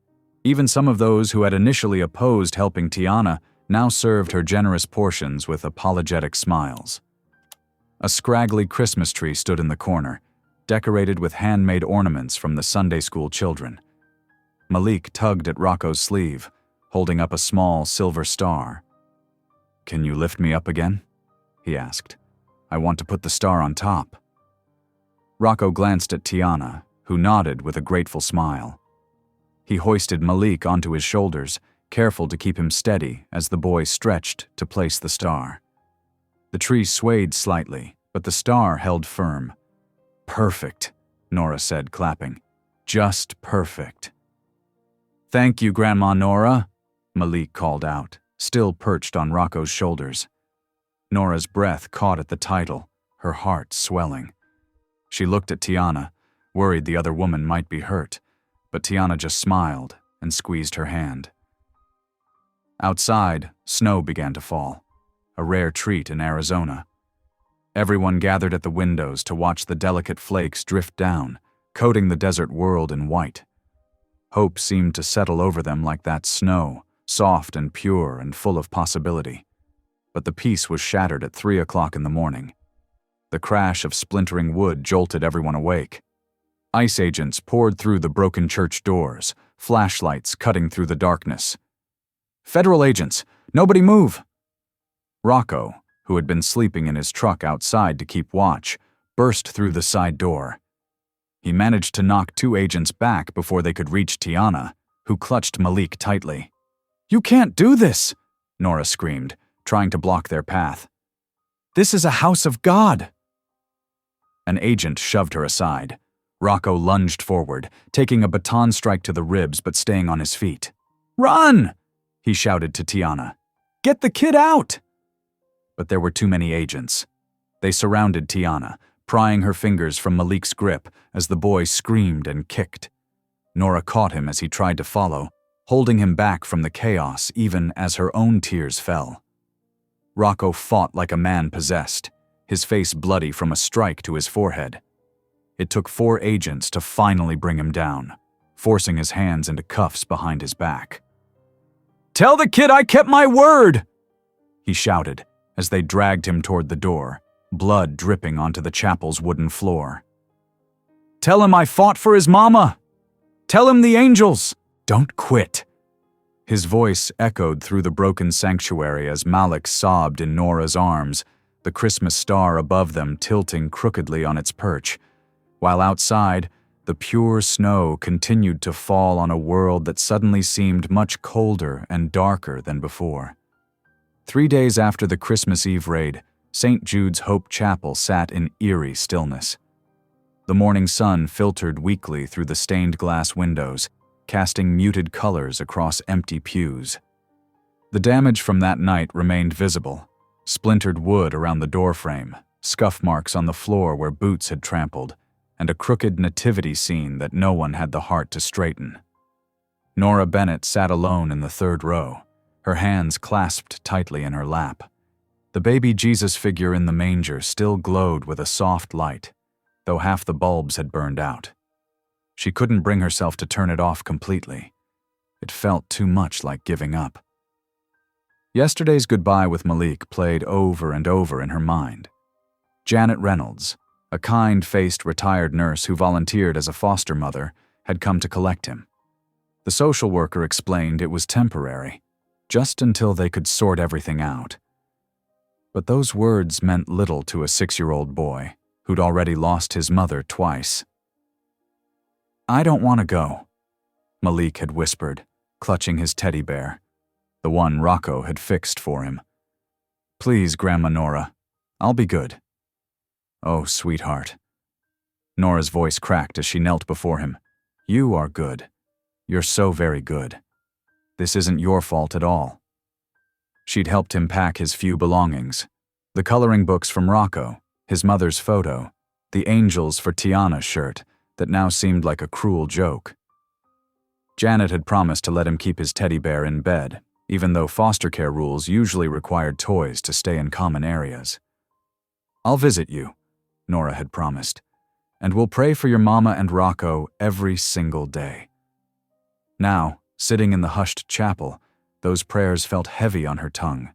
Even some of those who had initially opposed helping Tiana now served her generous portions with apologetic smiles. A scraggly Christmas tree stood in the corner, decorated with handmade ornaments from the Sunday school children. Malik tugged at Rocco's sleeve, holding up a small silver star. "Can you lift me up again?" he asked. "I want to put the star on top." Rocco glanced at Tiana, who nodded with a grateful smile. He hoisted Malik onto his shoulders, careful to keep him steady as the boy stretched to place the star. The tree swayed slightly, but the star held firm. "Perfect," Nora said, clapping. "Just perfect." "Thank you, Grandma Nora," Malik called out, still perched on Rocco's shoulders. Nora's breath caught at the title, her heart swelling. She looked at Tiana, worried the other woman might be hurt, but Tiana just smiled and squeezed her hand. Outside, snow began to fall, a rare treat in Arizona. Everyone gathered at the windows to watch the delicate flakes drift down, coating the desert world in white. Hope seemed to settle over them like that snow, soft and pure and full of possibility. But the peace was shattered at 3 o'clock in the morning. The crash of splintering wood jolted everyone awake. ICE agents poured through the broken church doors, flashlights cutting through the darkness. "Federal agents, nobody move!" Rocco, who had been sleeping in his truck outside to keep watch, burst through the side door. He managed to knock 2 agents back before they could reach Tiana, who clutched Malik tightly. "You can't do this!" Nora screamed, trying to block their path. "This is a house of God!" An agent shoved her aside. Rocco lunged forward, taking a baton strike to the ribs but staying on his feet. "Run!" he shouted to Tiana. "Get the kid out!" But there were too many agents. They surrounded Tiana, prying her fingers from Malik's grip as the boy screamed and kicked. Nora caught him as he tried to follow, holding him back from the chaos even as her own tears fell. Rocco fought like a man possessed, his face bloody from a strike to his forehead. It took 4 agents to finally bring him down, forcing his hands into cuffs behind his back. "Tell the kid I kept my word!" he shouted as they dragged him toward the door, blood dripping onto the chapel's wooden floor. "Tell him I fought for his mama! Tell him the angels! Don't quit!" His voice echoed through the broken sanctuary as Malik sobbed in Nora's arms, the Christmas star above them tilting crookedly on its perch, while outside, the pure snow continued to fall on a world that suddenly seemed much colder and darker than before. 3 days after the Christmas Eve raid, St. Jude's Hope Chapel sat in eerie stillness. The morning sun filtered weakly through the stained glass windows, casting muted colors across empty pews. The damage from that night remained visible: splintered wood around the doorframe, scuff marks on the floor where boots had trampled, and a crooked nativity scene that no one had the heart to straighten. Nora Bennett sat alone in the 3rd row, her hands clasped tightly in her lap. The baby Jesus figure in the manger still glowed with a soft light, though half the bulbs had burned out. She couldn't bring herself to turn it off completely. It felt too much like giving up. Yesterday's goodbye with Malik played over and over in her mind. Janet Reynolds, a kind-faced retired nurse who volunteered as a foster mother, had come to collect him. The social worker explained it was temporary, just until they could sort everything out. But those words meant little to a 6-year-old boy who'd already lost his mother twice. "I don't want to go," Malik had whispered, clutching his teddy bear, the one Rocco had fixed for him. "Please, Grandma Nora, I'll be good." "Oh, sweetheart." Nora's voice cracked as she knelt before him. "You are good. You're so very good. This isn't your fault at all." She'd helped him pack his few belongings: the coloring books from Rocco, his mother's photo, the Angels for Tiana shirt that now seemed like a cruel joke. Janet had promised to let him keep his teddy bear in bed, even though foster care rules usually required toys to stay in common areas. "I'll visit you," Nora had promised, and we'll pray for your mama and Rocco every single day." Now, sitting in the hushed chapel, those prayers felt heavy on her tongue.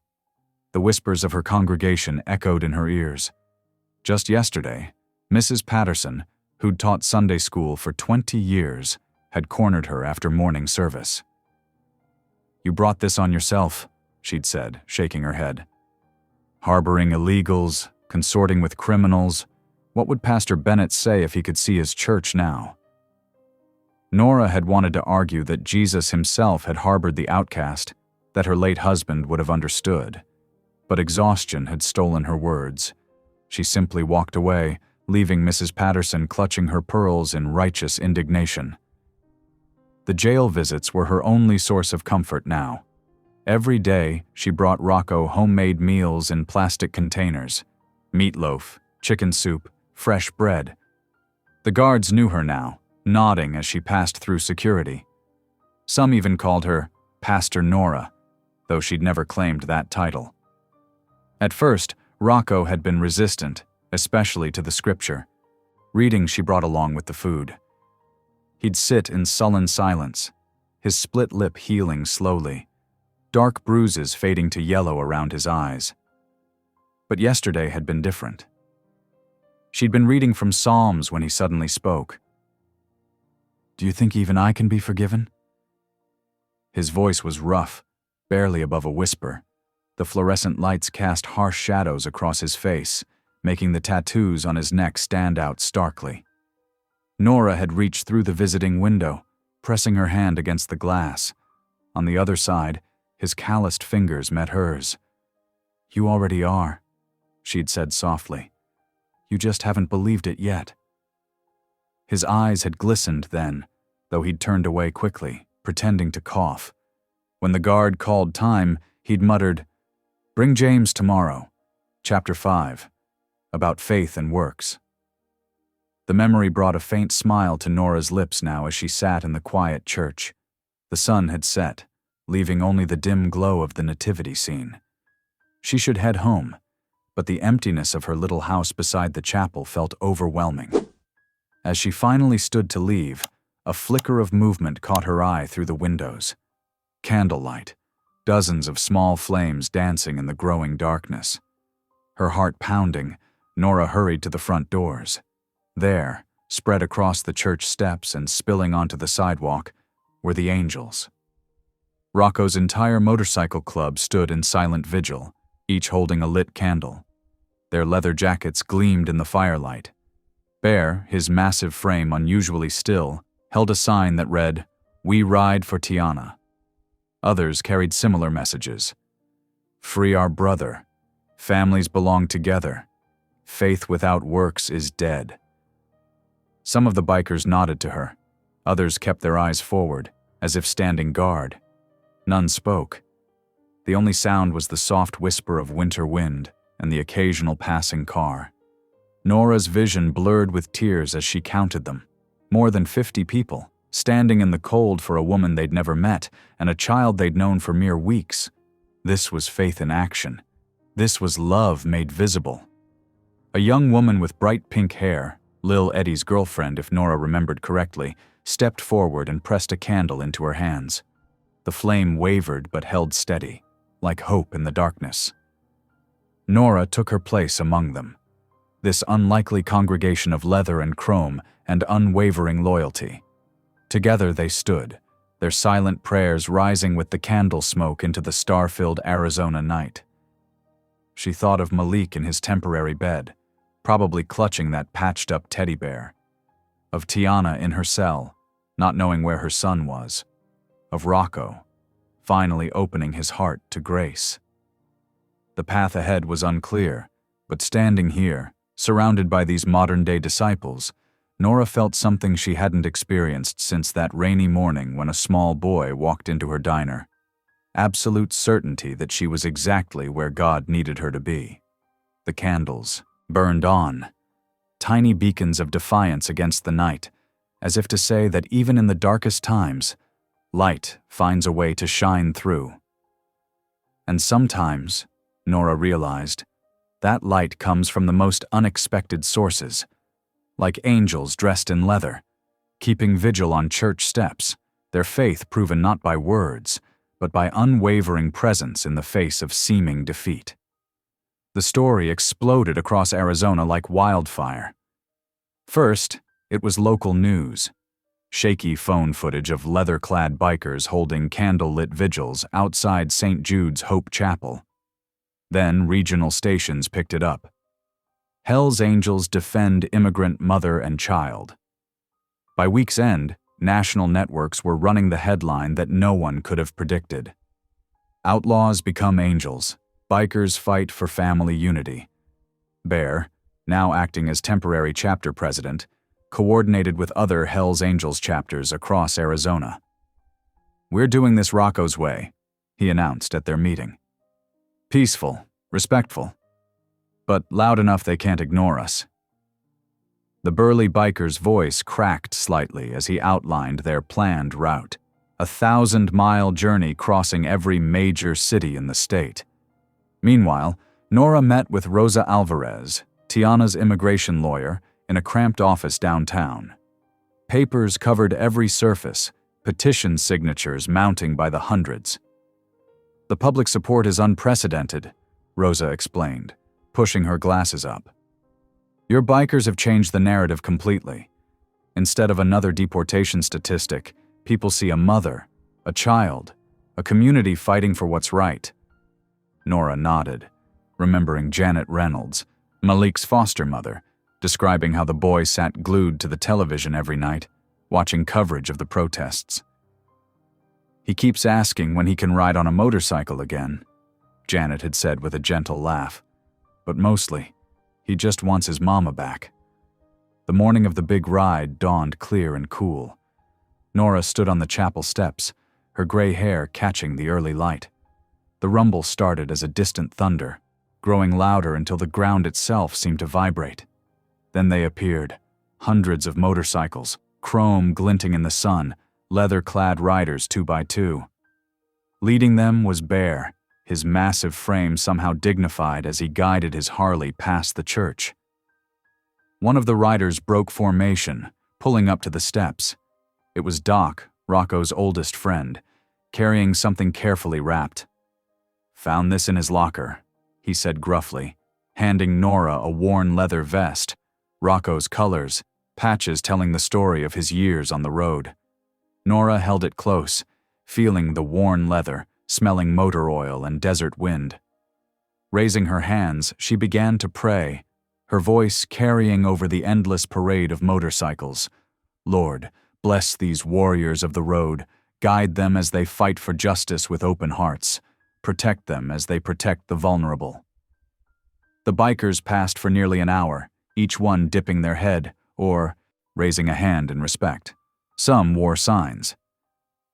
The whispers of her congregation echoed in her ears. Just yesterday, Mrs. Patterson, who'd taught Sunday school for 20 years, had cornered her after morning service. "You brought this on yourself," she'd said, shaking her head. "Harboring illegals, consorting with criminals. What would Pastor Bennett say if he could see his church now?" Nora had wanted to argue that Jesus himself had harbored the outcast, that her late husband would have understood. But exhaustion had stolen her words. She simply walked away, leaving Mrs. Patterson clutching her pearls in righteous indignation. The jail visits were her only source of comfort now. Every day, she brought Rocco homemade meals in plastic containers: meatloaf, chicken soup, fresh bread. The guards knew her now, nodding as she passed through security. Some even called her Pastor Nora, though she'd never claimed that title. At first, Rocco had been resistant, especially to the scripture. Reading she brought along with the food. He'd sit in sullen silence, his split lip healing slowly, dark bruises fading to yellow around his eyes. But yesterday had been different. She'd been reading from Psalms when he suddenly spoke. "Do you think even I can be forgiven?" His voice was rough, barely above a whisper. The fluorescent lights cast harsh shadows across his face, making the tattoos on his neck stand out starkly. Nora had reached through the visiting window, pressing her hand against the glass. On the other side, his calloused fingers met hers. "You already are," she'd said softly. "You just haven't believed it yet." His eyes had glistened then, though he'd turned away quickly, pretending to cough. When the guard called time, he'd muttered, "Bring James tomorrow, chapter 5, about faith and works." The memory brought a faint smile to Nora's lips now as she sat in the quiet church. The sun had set, leaving only the dim glow of the nativity scene. She should head home, but the emptiness of her little house beside the chapel felt overwhelming. As she finally stood to leave, a flicker of movement caught her eye through the windows. Candlelight, dozens of small flames dancing in the growing darkness. Her heart pounding, Nora hurried to the front doors. There, spread across the church steps and spilling onto the sidewalk, were the angels. Rocco's entire motorcycle club stood in silent vigil, each holding a lit candle. Their leather jackets gleamed in the firelight. Bear, his massive frame unusually still, held a sign that read, "We ride for Tiana." Others carried similar messages. "Free our brother. Families belong together. Faith without works is dead." Some of the bikers nodded to her. Others kept their eyes forward, as if standing guard. None spoke. The only sound was the soft whisper of winter wind and the occasional passing car. Nora's vision blurred with tears as she counted them. More than 50 people, standing in the cold for a woman they'd never met and a child they'd known for mere weeks. This was faith in action. This was love made visible. A young woman with bright pink hair, Lil Eddie's girlfriend if Nora remembered correctly, stepped forward and pressed a candle into her hands. The flame wavered but held steady, like hope in the darkness. Nora took her place among them. This unlikely congregation of leather and chrome and unwavering loyalty. Together they stood, their silent prayers rising with the candle smoke into the star-filled Arizona night. She thought of Malik in his temporary bed, probably clutching that patched-up teddy bear. Of Tiana in her cell, not knowing where her son was. Of Rocco, finally opening his heart to grace. The path ahead was unclear, but standing here, surrounded by these modern-day disciples, Nora felt something she hadn't experienced since that rainy morning when a small boy walked into her diner. Absolute certainty that she was exactly where God needed her to be. The candles burned on, tiny beacons of defiance against the night, as if to say that even in the darkest times, light finds a way to shine through. And sometimes, Nora realized, that light comes from the most unexpected sources. like angels dressed in leather, keeping vigil on church steps, their faith proven not by words, but by unwavering presence in the face of seeming defeat. The story exploded across Arizona like wildfire. First, it was local news. Shaky phone footage of leather-clad bikers holding candle-lit vigils outside St. Jude's Hope Chapel. Then regional stations picked it up. HELLS Angels defend immigrant mother and child. By week's end, national networks were running the headline that no one could have predicted. Outlaws become angels. Bikers fight for family unity. Bear, now acting as temporary chapter president, coordinated with other HELLS Angels chapters across Arizona. "We're doing this Rocco's way," he announced at their meeting. "Peaceful, respectful, but loud enough they can't ignore us." The burly biker's voice cracked slightly as he outlined their planned route, a 1,000-mile journey crossing every major city in the state. Meanwhile, Nora met with Rosa Alvarez, Tiana's immigration lawyer, in a cramped office downtown. Papers covered every surface, petition signatures mounting by the hundreds. "The public support is unprecedented," Rosa explained, pushing her glasses up. "Your bikers have changed the narrative completely. Instead of another deportation statistic, people see a mother, a child, a community fighting for what's right." Nora nodded, remembering Janet Reynolds, Malik's foster mother, describing how the boy sat glued to the television every night, watching coverage of the protests. "He keeps asking when he can ride on a motorcycle again," Janet had said with a gentle laugh. "But mostly, he just wants his mama back." The morning of the big ride dawned clear and cool. Nora stood on the chapel steps, her gray hair catching the early light. The rumble started as a distant thunder, growing louder until the ground itself seemed to vibrate. Then they appeared, hundreds of motorcycles, chrome glinting in the sun, leather-clad riders 2x2. Leading them was Bear, his massive frame somehow dignified as he guided his Harley past the church. One of the riders broke formation, pulling up to the steps. It was Doc, Rocco's oldest friend, carrying something carefully wrapped. "Found this in his locker," he said gruffly, handing Nora a worn leather vest, Rocco's colors, patches telling the story of his years on the road. Nora held it close, feeling the worn leather, smelling motor oil and desert wind. Raising her hands, she began to pray, her voice carrying over the endless parade of motorcycles. "Lord, bless these warriors of the road, guide them as they fight for justice with open hearts. Protect them as they protect the vulnerable." The bikers passed for nearly an hour, each one dipping their head or raising a hand in respect. Some wore signs.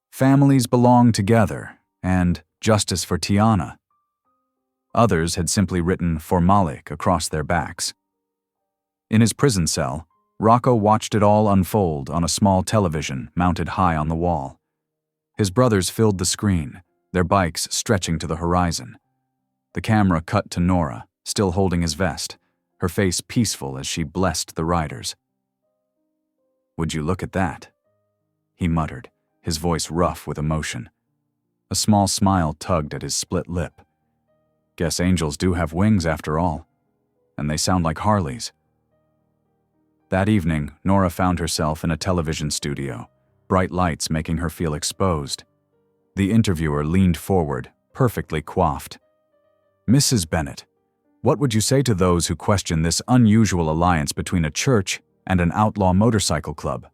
"Families belong together," and "Justice for Tiana." Others had simply written "For Malik" across their backs. In his prison cell, Rocco watched it all unfold on a small television mounted high on the wall. His brothers filled the screen, their bikes stretching to the horizon. The camera cut to Nora, still holding his vest, her face peaceful as she blessed the riders. "Would you look at that?" he muttered, his voice rough with emotion. A small smile tugged at his split lip. "Guess angels do have wings after all, and they sound like Harleys." That evening, Nora found herself in a television studio, bright lights making her feel exposed. The interviewer leaned forward, perfectly coiffed. "Mrs. Bennett, what would you say to those who question this unusual alliance between a church and an outlaw motorcycle club?"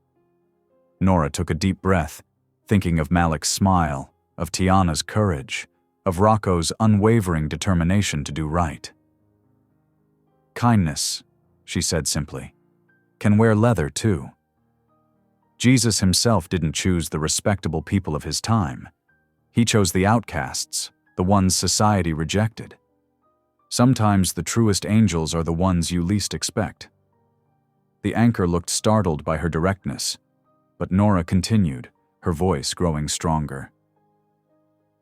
Nora took a deep breath, thinking of Malik's smile, of Tiana's courage, of Rocco's unwavering determination to do right. "Kindness," she said simply, "can wear leather too." Jesus himself didn't choose the respectable people of his time. He chose the outcasts, the ones society rejected. Sometimes the truest angels are the ones you least expect. The anchor looked startled by her directness, but Nora continued, her voice growing stronger.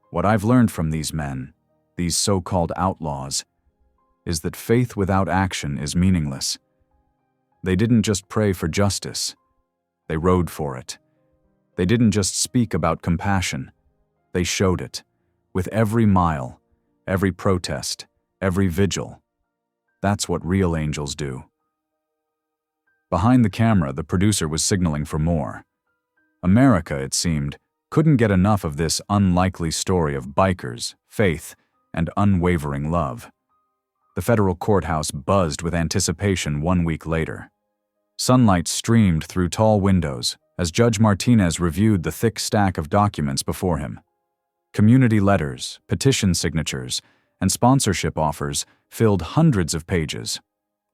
"What I've learned from these men, these so-called outlaws, is that faith without action is meaningless. They didn't just pray for justice. They rode for it. They didn't just speak about compassion. They showed it. With every mile, every protest, every vigil. That's what real angels do. Behind the camera, the producer was signaling for more. America, it seemed, couldn't get enough of this unlikely story of bikers, faith, and unwavering love. The federal courthouse buzzed with anticipation 1 week later. Sunlight streamed through tall windows as Judge Martinez reviewed the thick stack of documents before him. Community letters, petition signatures, and sponsorship offers filled hundreds of pages,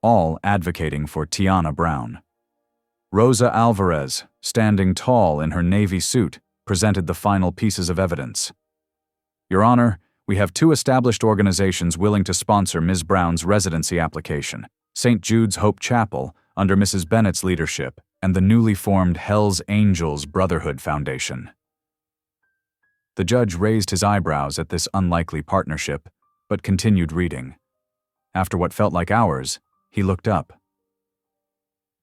all advocating for Tiana Brown. Rosa Alvarez, standing tall in her navy suit, presented the final pieces of evidence. Your Honor, we have 2 established organizations willing to sponsor Ms. Brown's residency application: St. Jude's Hope Chapel, under Mrs. Bennett's leadership, and the newly formed HELLS Angels Brotherhood Foundation. The judge raised his eyebrows at this unlikely partnership, but continued reading. After what felt like hours, he looked up.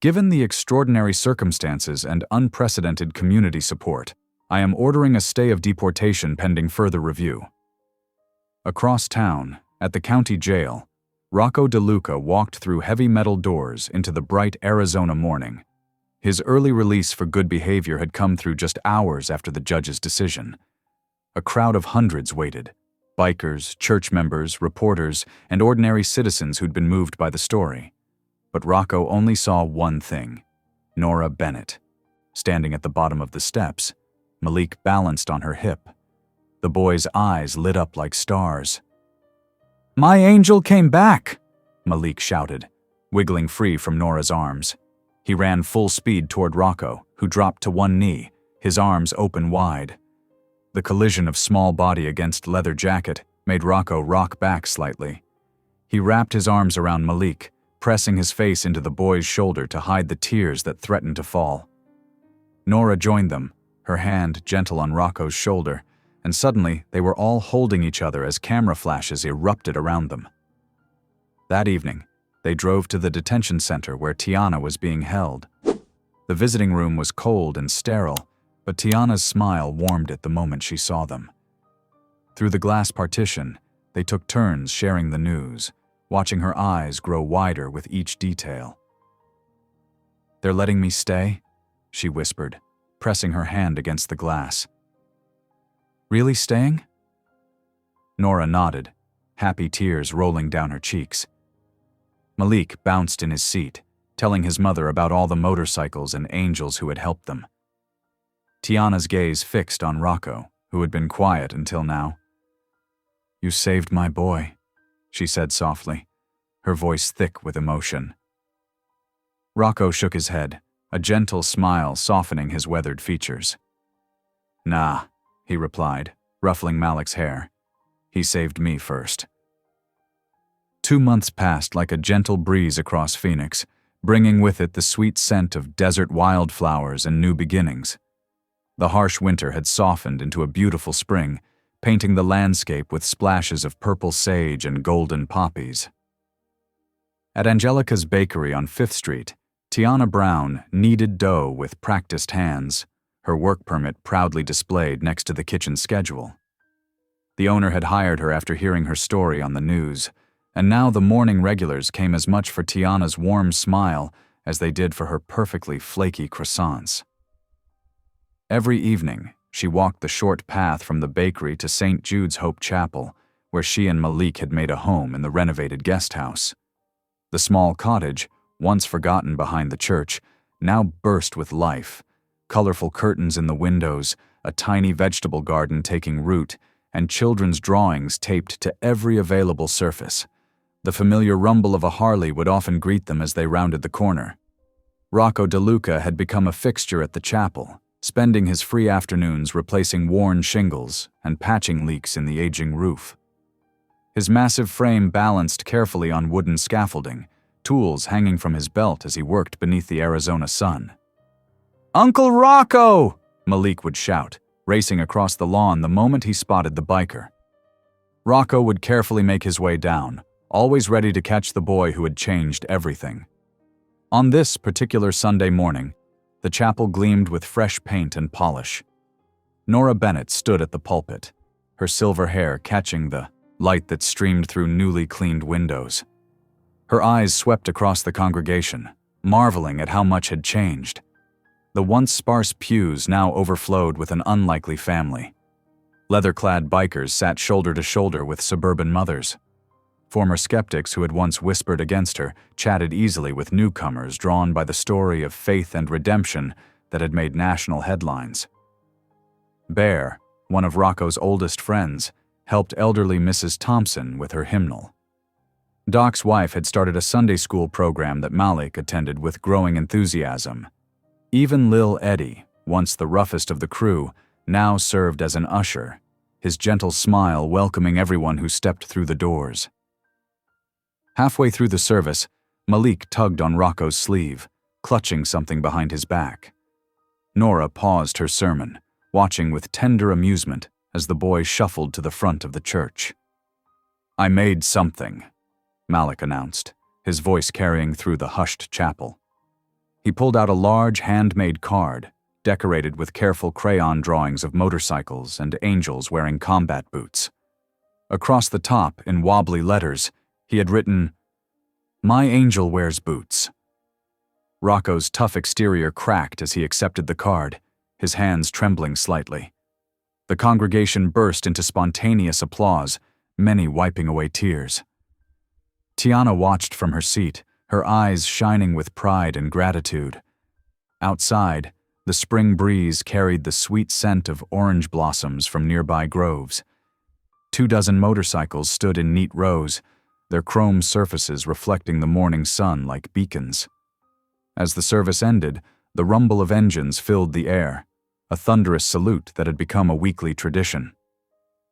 Given the extraordinary circumstances and unprecedented community support, I am ordering a stay of deportation pending further review. Across town, at the county jail, Rocco DeLuca walked through heavy metal doors into the bright Arizona morning. His early release for good behavior had come through just hours after the judge's decision. A crowd of hundreds waited: bikers, church members, reporters, and ordinary citizens who'd been moved by the story. But Rocco only saw one thing: Nora Bennett. Standing at the bottom of the steps, Malik balanced on her hip. The boy's eyes lit up like stars. "My angel came back!" Malik shouted, wiggling free from Nora's arms. He ran full speed toward Rocco, who dropped to one knee, his arms open wide. The collision of small body against leather jacket made Rocco rock back slightly. He wrapped his arms around Malik, pressing his face into the boy's shoulder to hide the tears that threatened to fall. Nora joined them, her hand gentle on Rocco's shoulder, and suddenly they were all holding each other as camera flashes erupted around them. That evening, they drove to the detention center where Tiana was being held. The visiting room was cold and sterile, but Tiana's smile warmed it the moment she saw them. Through the glass partition, they took turns sharing the news, watching her eyes grow wider with each detail. "They're letting me stay?" she whispered, pressing her hand against the glass. "Really staying?" Nora nodded, happy tears rolling down her cheeks. Malik bounced in his seat, telling his mother about all the motorcycles and angels who had helped them. Tiana's gaze fixed on Rocco, who had been quiet until now. "You saved my boy," she said softly, her voice thick with emotion. Rocco shook his head, a gentle smile softening his weathered features. "Nah," he replied, ruffling Malik's hair. "He saved me first." 2 months passed like a gentle breeze across Phoenix, bringing with it the sweet scent of desert wildflowers and new beginnings. The harsh winter had softened into a beautiful spring, painting the landscape with splashes of purple sage and golden poppies. At Angelica's Bakery on 5th Street, Tiana Brown kneaded dough with practiced hands, her work permit proudly displayed next to the kitchen schedule. The owner had hired her after hearing her story on the news, and now the morning regulars came as much for Tiana's warm smile as they did for her perfectly flaky croissants. Every evening, she walked the short path from the bakery to St. Jude's Hope Chapel, where she and Malik had made a home in the renovated guest house. The small cottage, once forgotten behind the church, now burst with life. Colorful curtains in the windows, a tiny vegetable garden taking root, and children's drawings taped to every available surface. The familiar rumble of a Harley would often greet them as they rounded the corner. Rocco DeLuca had become a fixture at the chapel, spending his free afternoons replacing worn shingles and patching leaks in the aging roof. His massive frame balanced carefully on wooden scaffolding, tools hanging from his belt as he worked beneath the Arizona sun. "Uncle Rocco!" Malik would shout, racing across the lawn the moment he spotted the biker. Rocco would carefully make his way down, always ready to catch the boy who had changed everything. On this particular Sunday morning, the chapel gleamed with fresh paint and polish. Nora Bennett stood at the pulpit, her silver hair catching the light that streamed through newly cleaned windows. Her eyes swept across the congregation, marveling at how much had changed. The once sparse pews now overflowed with an unlikely family. Leather-clad bikers sat shoulder to shoulder with suburban mothers. Former skeptics who had once whispered against her chatted easily with newcomers drawn by the story of faith and redemption that had made national headlines. Bear, one of Rocco's oldest friends, helped elderly Mrs. Thompson with her hymnal. Doc's wife had started a Sunday school program that Malik attended with growing enthusiasm. Even Lil Eddie, once the roughest of the crew, now served as an usher, his gentle smile welcoming everyone who stepped through the doors. Halfway through the service, Malik tugged on Rocco's sleeve, clutching something behind his back. Nora paused her sermon, watching with tender amusement as the boy shuffled to the front of the church. "I made something," Malik announced, his voice carrying through the hushed chapel. He pulled out a large handmade card, decorated with careful crayon drawings of motorcycles and angels wearing combat boots. Across the top, in wobbly letters, he had written, "My angel wears boots." Rocco's tough exterior cracked as he accepted the card, his hands trembling slightly. The congregation burst into spontaneous applause, many wiping away tears. Tiana watched from her seat, her eyes shining with pride and gratitude. Outside, the spring breeze carried the sweet scent of orange blossoms from nearby groves. 24 motorcycles stood in neat rows, their chrome surfaces reflecting the morning sun like beacons. As the service ended, the rumble of engines filled the air, a thunderous salute that had become a weekly tradition.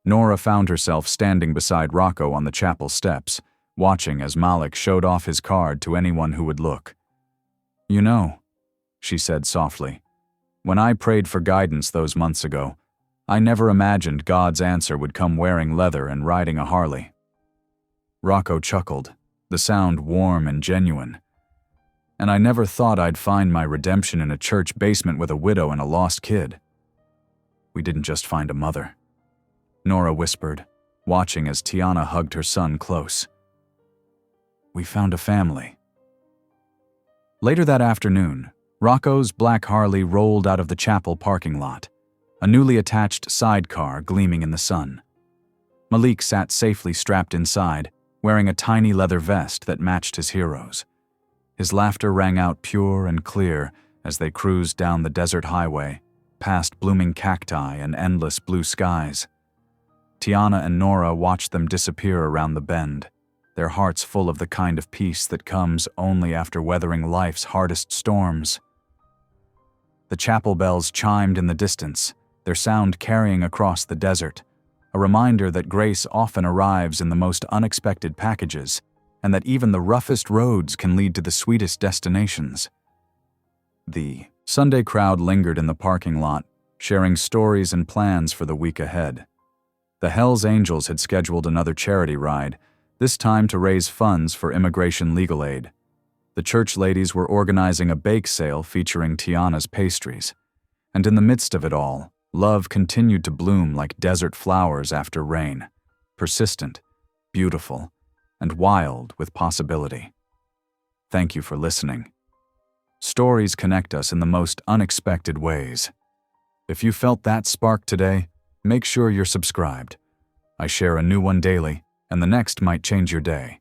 Nora found herself standing beside Rocco on the chapel steps, watching as Malik showed off his card to anyone who would look. "You know," she said softly, "when I prayed for guidance those months ago, I never imagined God's answer would come wearing leather and riding a Harley." Rocco chuckled, the sound warm and genuine. "And I never thought I'd find my redemption in a church basement with a widow and a lost kid." "We didn't just find a mother," Nora whispered, watching as Tiana hugged her son close. "We found a family." Later that afternoon, Rocco's black Harley rolled out of the chapel parking lot, a newly attached sidecar gleaming in the sun. Malik sat safely strapped inside, wearing a tiny leather vest that matched his hero's. His laughter rang out pure and clear as they cruised down the desert highway, past blooming cacti and endless blue skies. Tiana and Nora watched them disappear around the bend, their hearts full of the kind of peace that comes only after weathering life's hardest storms. The chapel bells chimed in the distance, their sound carrying across the desert, a reminder that grace often arrives in the most unexpected packages, and that even the roughest roads can lead to the sweetest destinations. The Sunday crowd lingered in the parking lot, sharing stories and plans for the week ahead. The HELLS Angels had scheduled another charity ride, this time to raise funds for immigration legal aid. The church ladies were organizing a bake sale featuring Tiana's pastries. And in the midst of it all, love continued to bloom like desert flowers after rain, persistent, beautiful, and wild with possibility. Thank you for listening. Stories connect us in the most unexpected ways. If you felt that spark today, make sure you're subscribed. I share a new one daily, and the next might change your day.